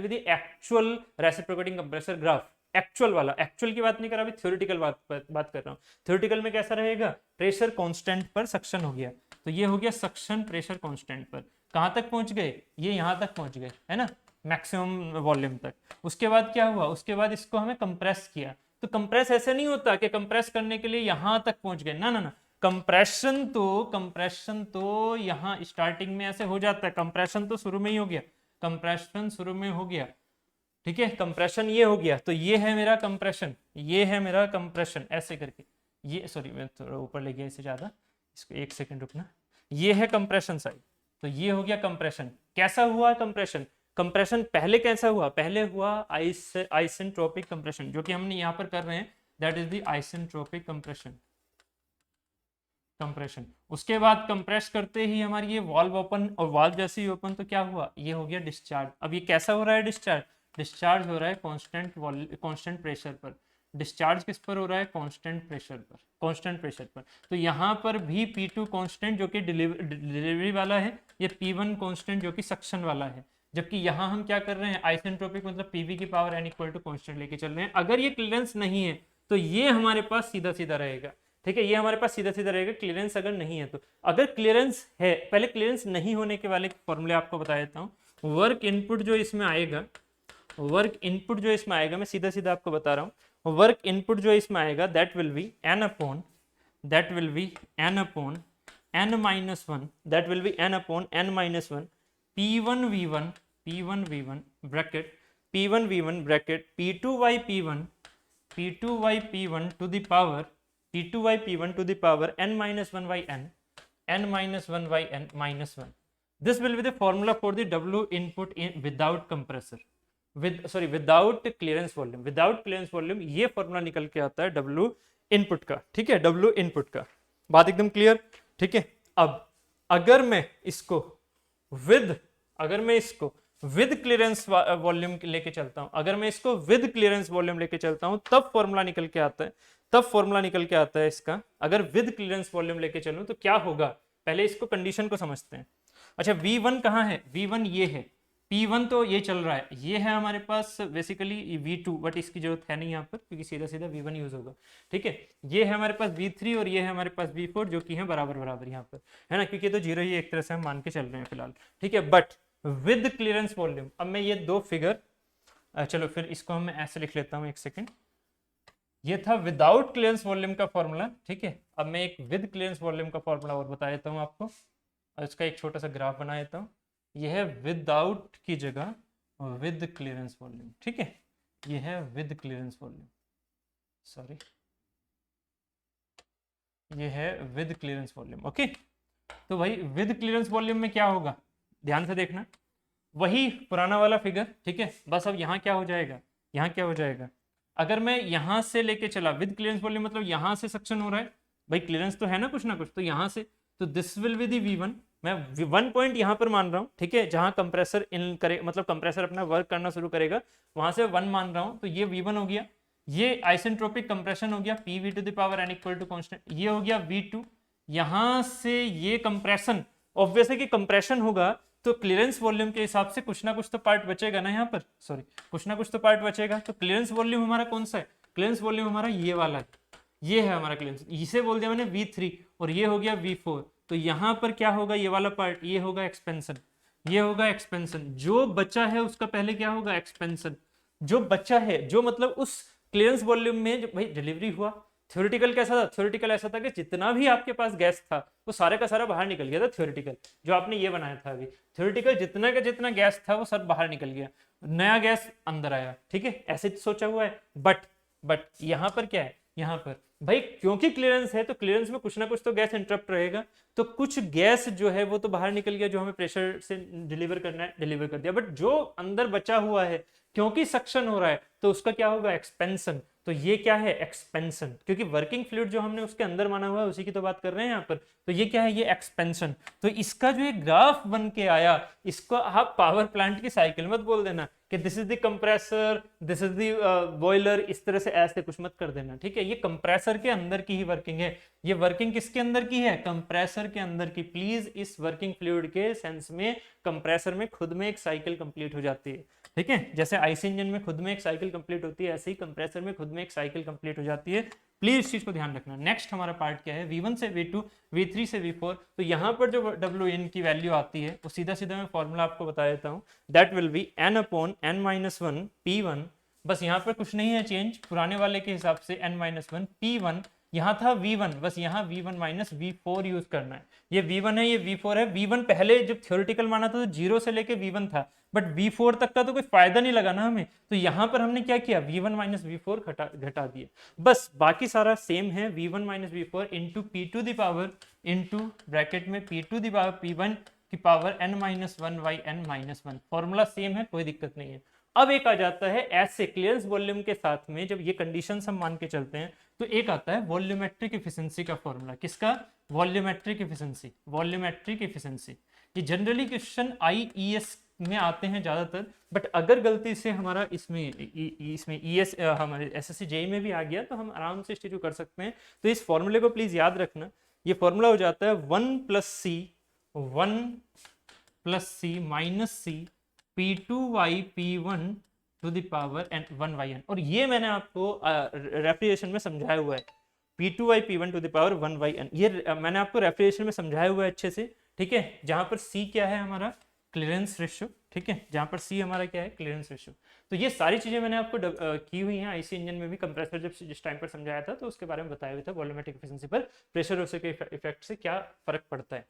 the actual reciprocating compressor graph, actual वाला, एक्चुअल की बात नहीं कर रहा, अभी थ्योरेटिकल बात कर रहा हूँ। थ्योरेटिकल में कैसा रहेगा, प्रेशर कांस्टेंट पर सक्शन हो गया, तो ये हो गया सक्शन प्रेशर कांस्टेंट पर, कहां तक पहुंच गए, ये यहां तक पहुंच गए, है ना, मैक्सिमम वॉल्यूम तक। उसके बाद क्या हुआ, उसके बाद इसको हमें कंप्रेस किया, तो कंप्रेस ऐसे नहीं होता कि कंप्रेस करने के लिए यहां तक पहुंच गए, ना, कंप्रेशन तो यहां स्टार्टिंग में ऐसे हो जाता है, कंप्रेशन तो शुरू में ही हो गया, कंप्रेशन शुरू में हो गया। ठीक है, कंप्रेशन ये हो गया, तो ये है मेरा कंप्रेशन, ऐसे करके, ये सॉरी मैं थोड़ा ऊपर ले गया इससे ज्यादा, इसको एक सेकंड रुकना, ये है कंप्रेशन साइड, तो ये हो गया कंप्रेशन। कैसा हुआ कंप्रेशन पहले कैसा हुआ, पहले हुआ आइसेंट्रोपिक कंप्रेशन, जो कि हमने यहाँ पर कर रहे हैं, that is the isentropic compression. Compression. उसके बाद कंप्रेस करते ही हमारी ये वाल्व ओपन, और वाल्व जैसे ही ओपन तो क्या हुआ, ये हो गया डिस्चार्ज। अब ये कैसा हो रहा है डिस्चार्ज, डिस्चार्ज हो रहा है कांस्टेंट प्रेशर पर। डिस्चार्ज किस पर हो रहा है, कांस्टेंट प्रेशर पर, कांस्टेंट प्रेशर पर। तो यहाँ पर भी P2 कांस्टेंट जो कि डिलीवरी वाला है, ये P1 कांस्टेंट जो कि सक्शन वाला है। जबकि यहाँ हम क्या कर रहे हैं, आइसेंट्रोपिक मतलब पीवी की power n equal to constant लेके चल रहे हैं। अगर ये क्लियरेंस नहीं है तो ये हमारे पास सीधा सीधा रहेगा, ठीक है, ये हमारे पास सीधा सीधा रहेगा क्लियरेंस अगर नहीं है तो। अगर क्लियरेंस है, पहले क्लियरेंस नहीं होने के वाले फॉर्मूले आपको बता देता हूँ। वर्क इनपुट जो इसमें आएगा, वर्क इनपुट जो इसमें आएगा, मैं सीधा सीधा आपको बता रहा हूँ, वर्क इनपुट जो इसमें आएगा that will be n upon, that will be n upon n minus one, that will be n upon n minus one P1 V1, P1 V1 bracket, P1 V1 bracket P2 y P1, P2 y P1 to the power, P2 y P1 to the power n minus 1 by n, n minus 1 by n minus 1. This will be the formula for the W input in without compressor, without clearance volume, without clearance volume ये formula निकल के आता है W input का, ठीक है, W input का। बात एकदम क्लियर, ठीक है। अब अगर मैं इसको विद क्लियरेंस वॉल्यूम लेके चलता हूं, अगर मैं इसको विद क्लियरेंस वॉल्यूम लेके चलता हूं तब फॉर्मूला निकल के आता है, तब फॉर्मूला निकल के आता है इसका। अगर विद क्लियरेंस वॉल्यूम लेके चलूं तो क्या होगा, पहले इसको कंडीशन को समझते हैं। अच्छा V1 कहाँ है, V1 ये है, P1 तो ये चल रहा है, ये है हमारे पास बेसिकली V2, बट इसकी जरूरत है नहीं यहाँ पर क्योंकि सीधा सीधा V1 यूज होगा, ठीक है। ये है हमारे पास V3 और ये है हमारे पास V4 जो कि है बराबर बराबर यहाँ पर, है ना, क्योंकि तो जीरो ही एक तरह से हम मान के चल रहे हैं फिलहाल, ठीक है। बट विद क्लियरेंस वॉल्यूम, अब मैं ये दो फिगर, चलो फिर इसको हम ऐसे लिख लेता हूँ, एक सेकेंड। ये था विदाउट क्लियरेंस वॉल्यूम का फॉर्मूला, ठीक है। अब मैं एक विद क्लियरेंस वॉल्यूम का फॉर्मूला और बता देता हूँ आपको, और इसका एक छोटा सा ग्राफ बना देता हूँ। ये है विदाउट की जगह विद क्लियरेंस वॉल्यूम, ठीक है, ये है विद क्लियरेंस वॉल्यूम, सॉरी, ये है विद क्लियरेंस वॉल्यूम, ओके। तो भाई विद क्लियरेंस वॉल्यूम में क्या होगा, ध्यान से देखना, वही पुराना वाला फिगर, ठीक है। बस अब यहाँ क्या हो जाएगा, यहाँ क्या हो जाएगा, अगर मैं यहाँ से लेके चला विद क्लियरेंस वॉल्यूम मतलब यहाँ से सक्शन हो रहा है, भाई क्लियरेंस तो है ना कुछ ना कुछ, तो यहाँ से, तो this will be the V1, मैं 1 पॉइंट यहाँ पर मान रहा हूँ, ठीक है, जहाँ कंप्रेसर इन करे, मतलब कंप्रेसर अपना वर्क करना शुरू करेगा, वहां से 1 मान रहा हूँ, तो ये V1 हो गया, ये आइसेंट्रोपिक कंप्रेशन हो गया PV to the power n equal to constant, ये हो गया V2। यहाँ से ये कंप्रेशन, ऑब्वियस है कि कंप्रेशन होगा तो क्लियरेंस वॉल्यूम के हिसाब से कुछ ना कुछ तो पार्ट बचेगा ना यहाँ पर, सॉरी, कुछ ना कुछ तो पार्ट बचेगा। तो क्लियरेंस वॉल्यूम हमारा कौन सा है, क्लियरेंस वॉल्यूम हमारा ये वाला है, ये है हमारा क्लियरेंस, इसे बोल दिया मैंने V3 और ये हो गया V4। तो यहाँ पर क्या होगा, ये वाला पार्ट, ये होगा एक्सपेंशन, ये होगा एक्सपेंशन, जो बचा है उसका पहले क्या होगा, एक्सपेंशन, जो बचा है, जो मतलब उस क्लियरेंस वॉल्यूम में जो भाई डिलीवरी हुआ। थ्योरेटिकल कैसा था, थ्योरेटिकल ऐसा था कि जितना भी आपके पास गैस था वो सारे का सारा बाहर निकल गया था, थ्योरेटिकल जो आपने ये बनाया था अभी, थ्योरेटिकल जितना का जितना गैस था वो सब बाहर निकल गया, नया गैस अंदर आया, ठीक है, ऐसे सोचा हुआ है। बट यहाँ पर क्या है, यहाँ पर भाई क्योंकि क्लियरेंस है तो क्लियरेंस में कुछ ना कुछ तो गैस इंटरप्ट रहेगा, तो कुछ गैस जो है वो तो बाहर निकल गया, जो हमें प्रेशर से डिलीवर करना है डिलीवर कर दिया, बट जो अंदर बचा हुआ है क्योंकि सक्शन हो रहा है तो उसका क्या होगा, एक्सपेंशन। तो ये क्या है, एक्सपेंशन, क्योंकि वर्किंग फ्लूइड जो हमने उसके अंदर माना हुआ है उसी की तो बात कर रहे हैं यहाँ पर, तो ये क्या है, ये एक्सपेंशन। तो इसका जो एक ग्राफ बन के आया, इसको आप पावर प्लांट की साइकिल मत बोल देना कि this is the compressor, this is the boiler, इस तरह से ऐसे कुछ मत कर देना, ठीक है। ये कंप्रेसर के अंदर की ही वर्किंग है, ये वर्किंग किसके अंदर की है, कंप्रेसर के अंदर की। प्लीज इस वर्किंग फ्लूइड के सेंस में कंप्रेसर में खुद में एक साइकिल कंप्लीट हो जाती है, ठीक है, जैसे आईसी इंजन में खुद में एक साइकिल कंप्लीट होती है, ऐसे ही कंप्रेसर में खुद में एक साइकिल कंप्लीट हो जाती है। प्लीज इस चीज को ध्यान रखना। नेक्स्ट हमारा पार्ट क्या है, V1 से V2, V3 से V4। तो यहाँ पर जो Win की वैल्यू आती है वो सीधा सीधा मैं फॉर्मूला आपको बता देता हूँ, that will be n upon n-1 P1। बस यहाँ पर कुछ नहीं है चेंज, पुराने वाले के हिसाब से n-1 P1, यहाँ था V1, बस यहाँ V1 माइनस V4 यूज करना है। ये V1 है, ये V4 है। V1 पहले जब थ्योरेटिकल माना था तो 0 से लेके V1 था, बट V4 तक का तो कोई फायदा नहीं लगा ना हमें, तो यहाँ पर हमने क्या किया, V1 माइनस V4 घटा दिया, बस बाकी सारा सेम है। V1 minus V4 into P to the power, into bracket में P to the power P1 की power n-1 by n-1, formula same है, कोई दिक्कत नहीं है। अब एक आ जाता है ऐसे क्लियरेंस वॉल्यूम के साथ में, जब ये कंडीशंस हम मान के चलते हैं तो एक आता है वॉल्यूमेट्रिक इफिशिएंसी का फॉर्मूला, किसका? Volumetric efficiency, volumetric efficiency. ये जनरली क्वेश्चन आईईएस में आते हैं ज़्यादातर, बट अगर गलती से हमारा इसमें ईएस हमारे एसएससी जेई में भी आ गया तो हम आराम से इस चीज़ को कर सकते हैं। तो इस फॉर्मूले को प्लीज़ याद रखना। ये फॉर्मूला हो जाता है 1 + c minus C P2y P1 to the power N 1yn। और ये मैंने आपको रेफ्रिजरेशन में समझाया हुआ है, P2y P1 to the power 1yn। ये मैंने आपको रेफ्रिजरेशन में समझाया हुआ है अच्छे से, ठीक है। जहां पर C क्या है हमारा? क्लियरेंस रेशियो, ठीक है। जहां पर C हमारा क्या है? Clearance ratio. तो ये सारी चीजें मैंने आपको की हुई हैं आईसी इंजन में भी। कंप्रेसर जब जिस टाइम पर समझाया था तो उसके बारे में बताया हुआ था, वॉल्यूमेट्रिक एफिशिएंसी पर प्रेशर के इफेक्ट से क्या फर्क पड़ता है,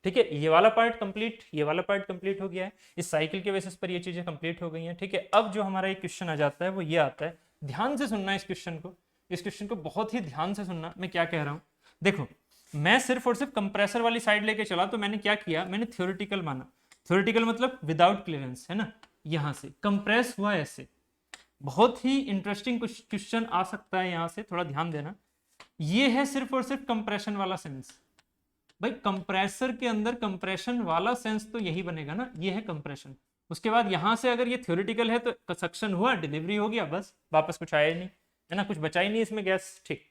ठीक है। ये वाला पार्ट कंप्लीट, ये वाला पार्ट कंप्लीट हो गया है। इस साइकिल के बेसिस पर ये चीजें कंप्लीट हो गई हैं, ठीक है। अब जो हमारा एक क्वेश्चन आ जाता है वो ये आता है, ध्यान से सुनना इस क्वेश्चन को, इस क्वेश्चन को बहुत ही ध्यान से सुनना मैं क्या कह रहा हूं। देखो, मैं सिर्फ और सिर्फ कंप्रेसर वाली साइड लेके चला तो मैंने क्या किया, मैंने थ्योरेटिकल माना। थ्योरेटिकल मतलब विदाउट क्लियरेंस, है ना। यहां से कंप्रेस हुआ ऐसे, बहुत ही इंटरेस्टिंग क्वेश्चन आ सकता है यहां से, थोड़ा ध्यान देना। ये है सिर्फ और सिर्फ कंप्रेशन वाला सेंस। भाई कंप्रेसर के अंदर कंप्रेशन वाला सेंस तो यही बनेगा ना, ये है कंप्रेशन। उसके बाद यहां से अगर ये थ्योरेटिकल है तो सक्शन हुआ, डिलीवरी हो गया, बस वापस कुछ आया ही नहीं, है ना, कुछ बचा ही नहीं इसमें गैस, ठीक।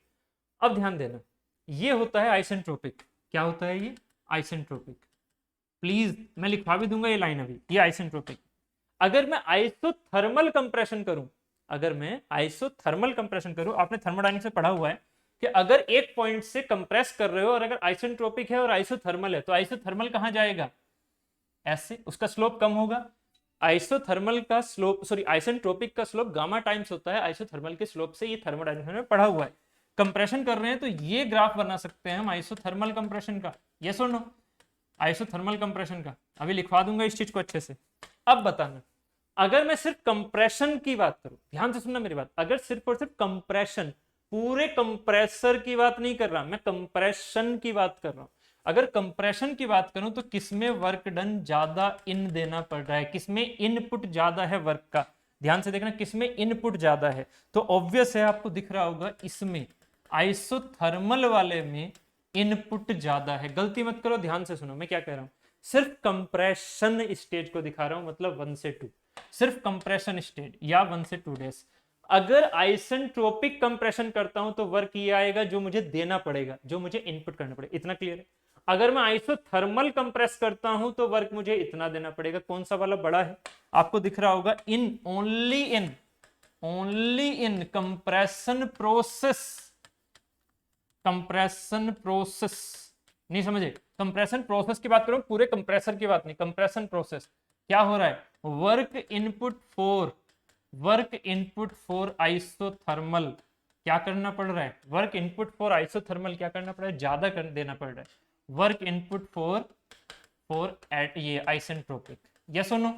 अब ध्यान देना, ये होता है आइसेंट्रोपिक। क्या होता है ये? आइसेंट्रोपिक। प्लीज मैं लिखवा भी दूंगा ये लाइन अभी, ये आइसेंट्रोपिक। अगर मैं आइसोथर्मल कंप्रेशन करूं, अगर मैं आइसोथर्मल कंप्रेशन करूं, आपने थर्मोडायनेमिक्स में पढ़ा हुआ है कि अगर एक पॉइंट से कंप्रेस कर रहे हो और अगर आइसेंट्रोपिक है और आइसोथर्मल है तो आइसोथर्मल कहां जाएगा? ऐसे, उसका स्लोप कम होगा। आइसोथर्मल का स्लोप, सॉरी आइसेंट्रोपिक का स्लोप गामा टाइम्स होता है आइसोथर्मल के स्लोप से, ये थर्मोडायनेमिक्स में पढ़ा हुआ है। कंप्रेशन कर रहे हैं तो ये ग्राफ बना सकते हैं हम आइसोथर्मल कंप्रेशन का, यस और नो? आइसोथर्मल कंप्रेशन का अभी लिखवा दूंगा इस चीज को अच्छे से। अब बताना, अगर मैं सिर्फ कंप्रेशन की बात करूं, ध्यान से सुनना मेरी बात, अगर सिर्फ और सिर्फ कंप्रेशन, पूरे कंप्रेसर की बात नहीं कर रहा मैं, कंप्रेशन की बात कर रहा हूं। अगर कंप्रेशन की बात करूं तो किसमें वर्क डन ज्यादा इन देना पड़ रहा है, किसमें इनपुट ज्यादा है वर्क का? ध्यान से देखना, किसमें इनपुट ज्यादा है? तो ऑब्वियस है, आपको दिख रहा होगा इसमें, आइसोथर्मल वाले में इनपुट ज्यादा है। गलती मत करो, ध्यान से सुनो मैं क्या कह रहा हूं। सिर्फ कंप्रेशन स्टेज को दिखा रहा हूं, मतलब 1 से 2, सिर्फ कंप्रेशन स्टेज या 1 से 2 डेज। अगर आइसेंट्रोपिक कंप्रेशन करता हूं तो वर्क ये आएगा जो मुझे देना पड़ेगा, जो मुझे इनपुट करना पड़ेगा, इतना क्लियर है। अगर मैं आइसोथर्मल कंप्रेस करता हूं तो वर्क मुझे इतना देना पड़ेगा। कौन सा वाला बड़ा है? आपको दिख रहा होगा, in only in compression process, compression process, नहीं समझे? कंप्रेशन प्रोसेस की बात करूं, पूरे कंप्रेसर की बात नहीं, कंप्रेशन प्रोसेस। क्या हो रहा है? वर्क इनपुट फॉर आइसोथर्मल क्या करना पड़ रहा है? वर्क इनपुट फॉर आइसोथर्मल क्या करना पड़ रहा है? ज्यादा कर देना पड़ रहा है। वर्क इनपुट फॉर एट ये आइसेंट्रोपिक, यस और नो?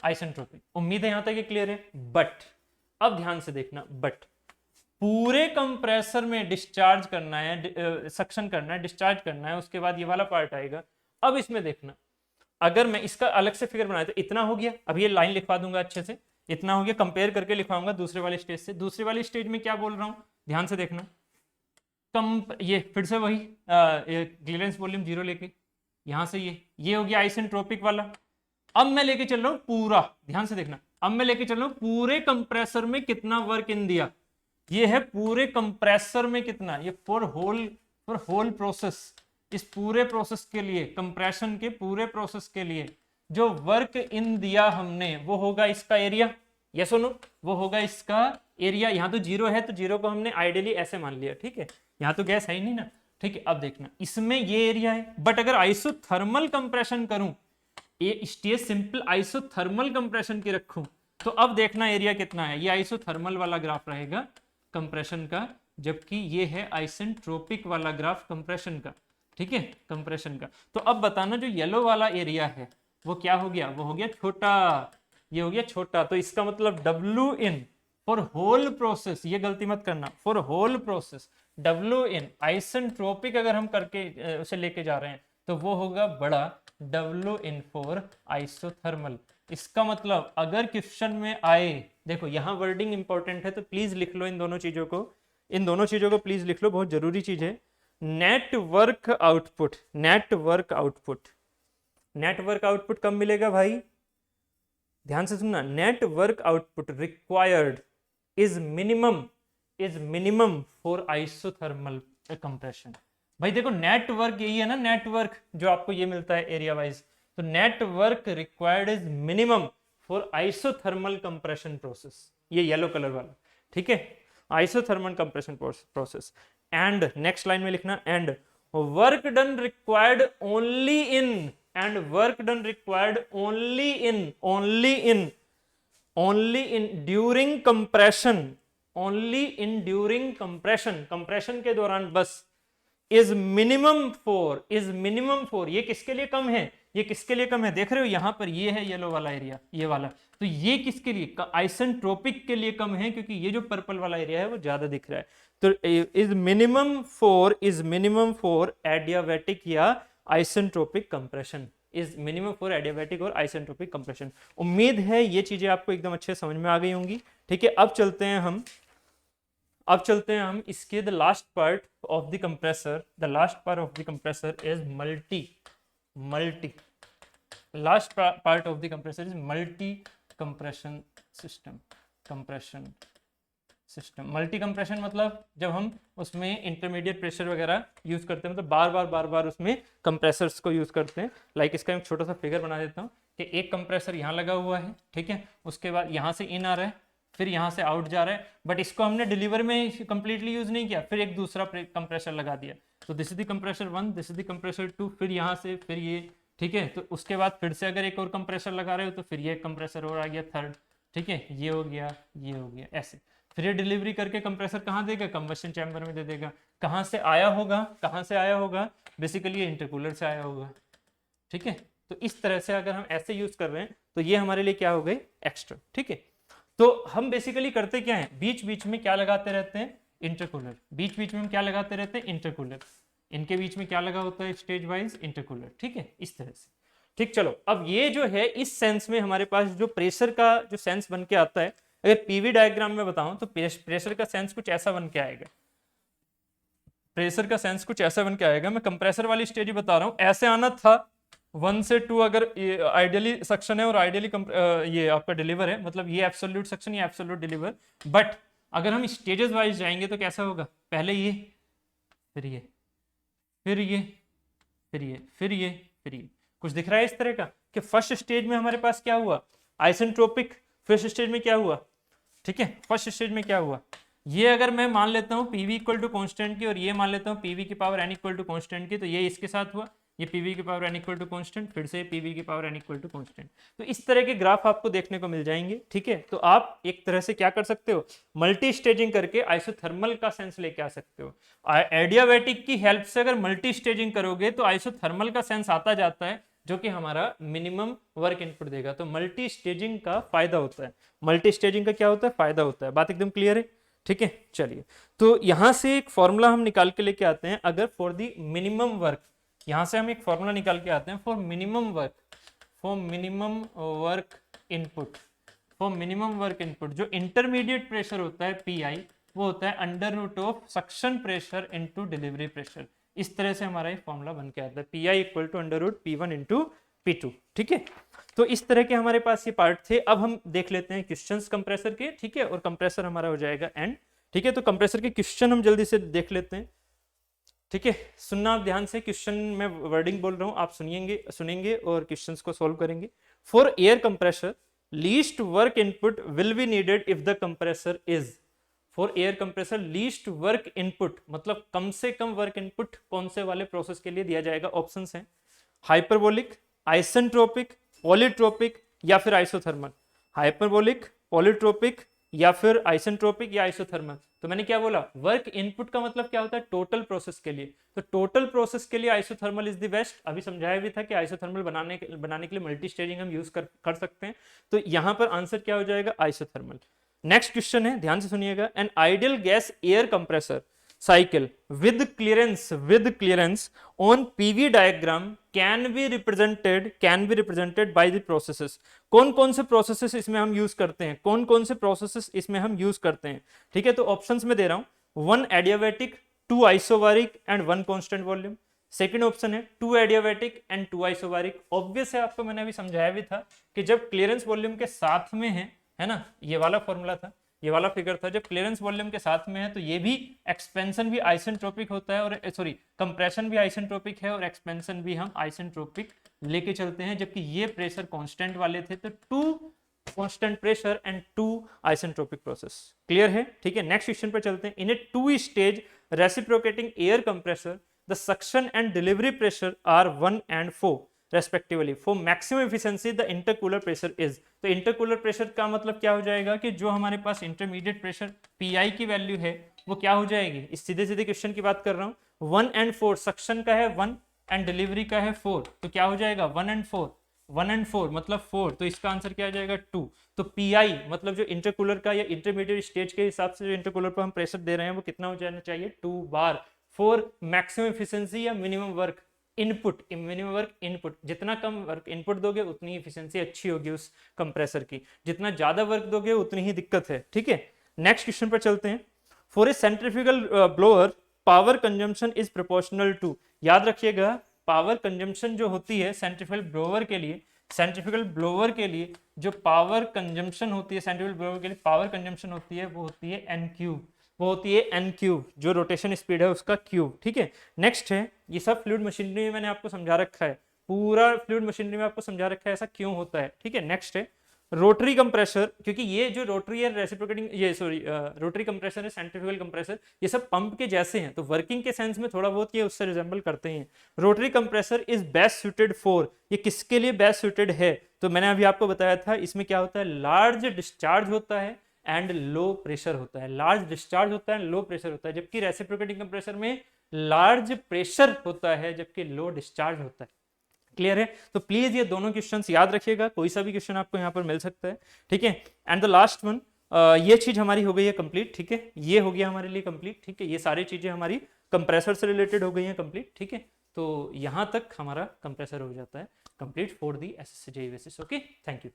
आइसेंट्रोपिक। उम्मीद है यहां तक ये क्लियर है। बट अब ध्यान से देखना, बट पूरे कंप्रेसर में डिस्चार्ज करना है, सक्शन करना है, डिस्चार्ज करना है, उसके बाद ये वाला पार्ट आएगा। अब इसमें देखना, अगर मैं इसका अलग से फिगर बनाया तो इतना हो गया, अब ये लाइन लिखवा दूंगा अच्छे से, इतना हो गया, कंपेयर करके लिखवाऊंगा दूसरे वाले स्टेज से। दूसरे वाले स्टेज में क्या बोल रहा हूं, ध्यान से देखना, ये फिर से वही क्लियरेंस वॉल्यूम 0 लेके यहां से ये हो गया आइसेंट्रोपिक वाला। अब मैं लेके चल रहा हूं पूरा, ध्यान से देखना, अब मैं लेके चल रहा हूं पूरे कंप्रेसर में कितना वर्क इन दिया। ये है पूरे कंप्रेसर में कितना, ये फॉर होल प्रोसेस, इस पूरे प्रोसेस के लिए, कंप्रेशन के पूरे प्रोसेस के लिए जो वर्क इन दिया हमने, वो होगा इसका एरिया, यस और नो? वो होगा इसका एरिया। यहां तो 0 है तो 0 को हमने आइडियली ऐसे मान लिया, ठीक है, यहां तो गैस है ही नहीं ना, ठीक है। अब देखना, इसमें ये एरिया है, बट अगर आइसोथर्मल कंप्रेशन करूं, ये स्टेज सिंपल आइसोथर्मल कंप्रेशन की रखूं, तो अब देखना एरिया कितना है। ये आइसोथर्मल वाला ग्राफ रहेगा कंप्रेशन का, जबकि ये है आइसेंट्रोपिक वाला ग्राफ कंप्रेशन का, ठीक है, कंप्रेशन का। तो अब बताना, जो येलो वाला एरिया है वो क्या हो गया? वो हो गया छोटा, ये हो गया छोटा। तो इसका मतलब W in for whole process, ये गलती मत करना, for whole process W in isentropic अगर हम करके उसे लेके जा रहे हैं तो वो होगा बड़ा W इन फॉर आइसोथर्मल। इसका मतलब अगर क्वेश्चन में आए, देखो यहां वर्डिंग इंपॉर्टेंट है तो प्लीज लिख लो इन दोनों चीजों को। इन दोनों चीजों को प्लीज लिख लो, बहुत जरूरी चीज है। Network output, network output, network output कब मिलेगा भाई, ध्यान से सुनना, network output required is minimum for isothermal compression. भाई देखो नेटवर्क यही है ना, नेटवर्क जो आपको ये मिलता है एरिया वाइज, तो network required is minimum for isothermal compression process, ये येलो कलर वाला, ठीक है, isothermal compression process. And next line में लिखना, and work done required only in, and work done required only in during compression, only in during compression, compression के दौरान बस, is minimum for, ये किसके लिए कम है, ये किसके लिए कम है, देख रहे हो यहां पर ये है येलो वाला एरिया, ये वाला, तो ये किसके लिए, आइसेंट्रोपिक के लिए कम है, क्योंकि ये जो पर्पल वाला एरिया है वो ज्यादा दिख रहा है। तो इज मिनिमम फॉर एडियाबैटिक या isentropic compression, is minimum for adiabatic और आइसेंट्रोपिक कंप्रेशन। उम्मीद है ये चीजें आपको एकदम अच्छे समझ में आ गई होंगी, ठीक है। अब चलते हैं हम इसके the last part of the compressor, the last part of the compressor is multi last part of the compressor is multi compression system, multi compression मतलब जब हम उसमें इंटरमीडिएट प्रेशर वगैरह यूज करते हैं, मतलब बार बार उसमें कंप्रेसर्स को यूज करते हैं। लाइक इसका एक छोटा सा फिगर बना देता हूँ कि एक कंप्रेसर यहाँ लगा हुआ है, ठीक है, उसके बाद यहाँ से इन आ रहा है, फिर यहाँ से आउट जा रहा है, बट इसको हमने डिलीवर में कंप्लीटली यूज नहीं किया, फिर एक दूसरा कंप्रेसर लगा दिया, तो this is the compressor 1, this is the compressor 2, फिर यहाँ से फिर ये, ठीक है, तो उसके बाद फिर से अगर एक और कंप्रेसर लगा रहे हो तो फिर ये कंप्रेसर और आ गया थर्ड, ठीक है, ये हो गया, ऐसे फिर ये डिलीवरी करके कंप्रेसर कहाँ देगा, कंबशन चैम्बर में दे देगा। कहाँ से आया होगा, बेसिकली ये इंटरकूलर से आया होगा, ठीक है। तो इस तरह से अगर हम ऐसे यूज कर रहे हैं तो ये हमारे लिए क्या हो गए, एक्स्ट्रा, ठीक है। तो हम बेसिकली करते क्या है, बीच बीच में क्या लगाते रहते हैं, इंटरकूलर, बीच बीच में हम क्या लगाते रहते हैं, इंटरकूलर, इनके बीच में क्या लगा होता है, स्टेज वाइज इंटरकूलर, ठीक है, इस तरह से, ठीक। चलो अब ये जो है इस सेंस में हमारे पास जो प्रेशर का जो सेंस बन के आता है, अगर पीवी डायग्राम में बताऊं तो प्रेशर का सेंस कुछ ऐसा बन के आएगा, मैं कंप्रेसर वाली स्टेज बता रहा हूं, ऐसे आना था 1 से 2 अगर आइडियली सक्शन है और आइडियली ये आपका डिलीवर है, मतलब ये एब्सोल्यूट सक्शन, ये एब्सोल्यूट डिलीवर। बट अगर हम स्टेजेस वाइज जाएंगे तो कैसा होगा, पहले ये, फिर ये, फिर ये, फिर ये, फिर ये, फिर ये, कुछ दिख रहा है इस तरह का कि फर्स्ट स्टेज में हमारे पास क्या हुआ, आइसेंट्रोपिक, फर्स्ट स्टेज में क्या हुआ, ठीक है, फर्स्ट स्टेज में क्या हुआ, ये अगर मैं मान लेता हूं पीवी इक्वल टू कांस्टेंट की और ये मान लेता हूं पीवी की power N equal to constant की, तो ये इसके साथ हुआ, ये पीवी की power N equal to constant, फिर से पीवी की power N equal to constant. तो इस तरह के ग्राफ आपको देखने को मिल जाएंगे, ठीक है। तो आप एक तरह से क्या कर सकते हो, मल्टी स्टेजिंग करके आइसोथर्मल का सेंस लेके आ सकते हो। एडियाबैटिक की हेल्प से अगर मल्टी स्टेजिंग करोगे तो आइसोथर्मल का सेंस आता जाता है, जो कि हमारा मिनिमम वर्क इनपुट देगा। तो मल्टी स्टेजिंग का फायदा होता है, मल्टी स्टेजिंग का क्या होता है, फायदा होता है। बात एकदम क्लियर है, ठीक है। चलिए, तो यहां से एक फॉर्मूला हम निकाल के लेके आते हैं, अगर फॉर द मिनिमम वर्क, यहां से हम एक फॉर्मूला निकाल के आते हैं फॉर मिनिमम वर्क इनपुट, जो इंटरमीडिएट प्रेशर होता है पीआई, वो होता है under root of suction pressure into delivery pressure. इस तरह से हमारा ये फॉर्मूला बन के आता है, PI equal to under root P1 into P2, ठीक है। तो इस तरह के हमारे पास ये पार्ट थे। अब हम देख लेते हैं क्वेश्चंस कंप्रेसर के, ठीक है, और कंप्रेसर हमारा हो जाएगा एंड, ठीक है। तो कंप्रेसर के क्वेश्चन हम जल्दी से देख लेते हैं, ठीक है। सुनना आप ध्यान से, क्वेश्चन में वर्डिंग बोल रहा हूं, आप सुनेंगे और क्वेश्चंस को सॉल्व करेंगे। For air compressor least work input will be needed if the compressor is, for air compressor least work input मतलब कम से कम वर्क इनपुट कौन से वाले प्रोसेस के लिए दिया जाएगा, ऑप्शंस हैं हाइपरबोलिक, आइसेंट्रोपिक, पॉलीट्रोपिक या फिर आइसोथर्मल। हाइपरबोलिक, पॉलीट्रोपिक या फिर आइसेंट्रोपिक या आइसोथर्मल। तो मैंने क्या बोला, वर्क इनपुट का मतलब क्या होता है, टोटल प्रोसेस के लिए। तो टोटल प्रोसेस के लिए आइसोथर्मल इज द बेस्ट। अभी समझाया भी था कि आइसोथर्मल बनाने के लिए मल्टी स्टेजिंग हम यूज कर सकते हैं। तो यहां पर आंसर क्या हो जाएगा, आइसोथर्मल। नेक्स्ट क्वेश्चन है, ध्यान से सुनिएगा, an ideal gas air compressor cycle with clearance on PV diagram can be represented by the processes। कौन कौन से प्रोसेसेस इसमें हम यूज करते हैं, ठीक है। तो ऑप्शंस में दे रहा हूं, 1 adiabatic, 2 isobaric and 1 constant volume. Second option है 2 एडियाबैटिक एंड 2 आइसोबारिक। ऑब्वियस है, आपको मैंने अभी समझाया भी था कि जब क्लियरेंस वॉल्यूम के साथ में है ना, ये वाला फॉर्मूला था, ये वाला फिगर था, जब क्लियरेंस वॉल्यूम के साथ में है तो ये भी एक्सपेंशन भी आइसेंट्रोपिक होता है, और सॉरी कंप्रेशन भी आइसेंट्रोपिक है और एक्सपेंशन भी हम आइसेंट्रोपिक लेके चलते हैं। जबकि ये प्रेशर कांस्टेंट वाले थे, तो 2 constant pressure and 2 isentropic process. Clear है? ठीक है, नेक्स्ट क्वेश्चन पे चलते हैं। In a 2 stage reciprocating air compressor the suction and delivery pressure are 1 and 4 respectively. For maximum efficiency the intercooler pressure is. तो इंटरकूलर प्रेशर का मतलब क्या हो जाएगा कि जो हमारे पास इंटरमीडिएट प्रेशर पीआई की वैल्यू है वो क्या हो जाएगी, इस सीधे सीधे क्वेश्चन की बात कर रहा हूं। 1 and 4, सक्शन का है 1 एंड डिलीवरी का है 4, तो क्या हो जाएगा 1 and 4, 1 and 4 मतलब 4, तो इसका आंसर क्या आ जाएगा 2। तो पीआई मतलब जो इंटरकूलर का या इंटरमीडिएट स्टेज के हिसाब से जो इंटरकूलर पर हम प्रेशर दे रहे हैं वो कितना हो जाना चाहिए 2 बार फॉर मैक्सिमम एफिशिएंसी या minimum work input. Minimum work input, जितना कम वर्क इनपुट दोगे उतनी एफिशिएंसी अच्छी होगी उस कंप्रेसर की, जितना ज्यादा वर्क दोगे उतनी ही दिक्कत है। ठीक है, नेक्स्ट क्वेश्चन पर चलते हैं। For a centrifugal blower power consumption is proportional to. याद रखिएगा, पावर कंजम्पशन जो होती है सेंट्रीफ्यूगल ब्लोअर के लिए, सेंट्रीफ्यूगल ब्लोअर के लिए जो पावर कंजम्पशन होती है, सेंट्रीफ्यूगल ब्लोअर के लिए पावर कंजम्पशन होती है वो होती है एन क्यूब, वो होती है एन क्यूब, जो रोटेशन स्पीड है उसका क्यूब। ठीक है, नेक्स्ट है, ये सब फ्लूइड मशीनरी में मैंने आपको समझा रखा है, पूरा फ्लूइड मशीनरी में आपको समझा रखा है ऐसा क्यों होता है। ठीक है, नेक्स्ट है रोटरी कंप्रेसर, क्योंकि ये जो रोटरी है रेसिप्रोकेटिंग, ये सॉरी रोटरी कंप्रेसर है, सेंट्रीफ्यूगल कंप्रेसर, ये सब पंप के जैसे हैं, तो वर्किंग के सेंस में थोड़ा बहुत ये उससे रिजेंबल करते हैं। Rotary compressor is best suited for, ये किसके लिए बेस्ट सुटेड है, तो मैंने अभी आपको बताया था, इसमें क्या होता है, लार्ज डिस्चार्ज होता है एंड लो प्रेशर होता है, लार्ज डिस्चार्ज होता है, लो प्रेशर होता है, जबकि रेसिप्रोकेटिंग कंप्रेसर में लार्ज प्रेशर होता है जबकि लो डिस्चार्ज होता है। क्लियर है? तो प्लीज ये दोनों क्वेश्चंस याद रखिएगा, कोई सा भी क्वेश्चन आपको यहाँ पर मिल सकता है। ठीक है, एंड द लास्ट वन, ये चीज हमारी हो गई है कंप्लीट। ठीक है, ये हो गया हमारे लिए कंप्लीट। ठीक है, ये सारी चीजें हमारी कंप्रेसर से रिलेटेड हो गई हैं कंप्लीट। ठीक है, तो यहाँ तक हमारा कंप्रेसर हो जाता है complete for the SSC JEE basis. Okay, thank you.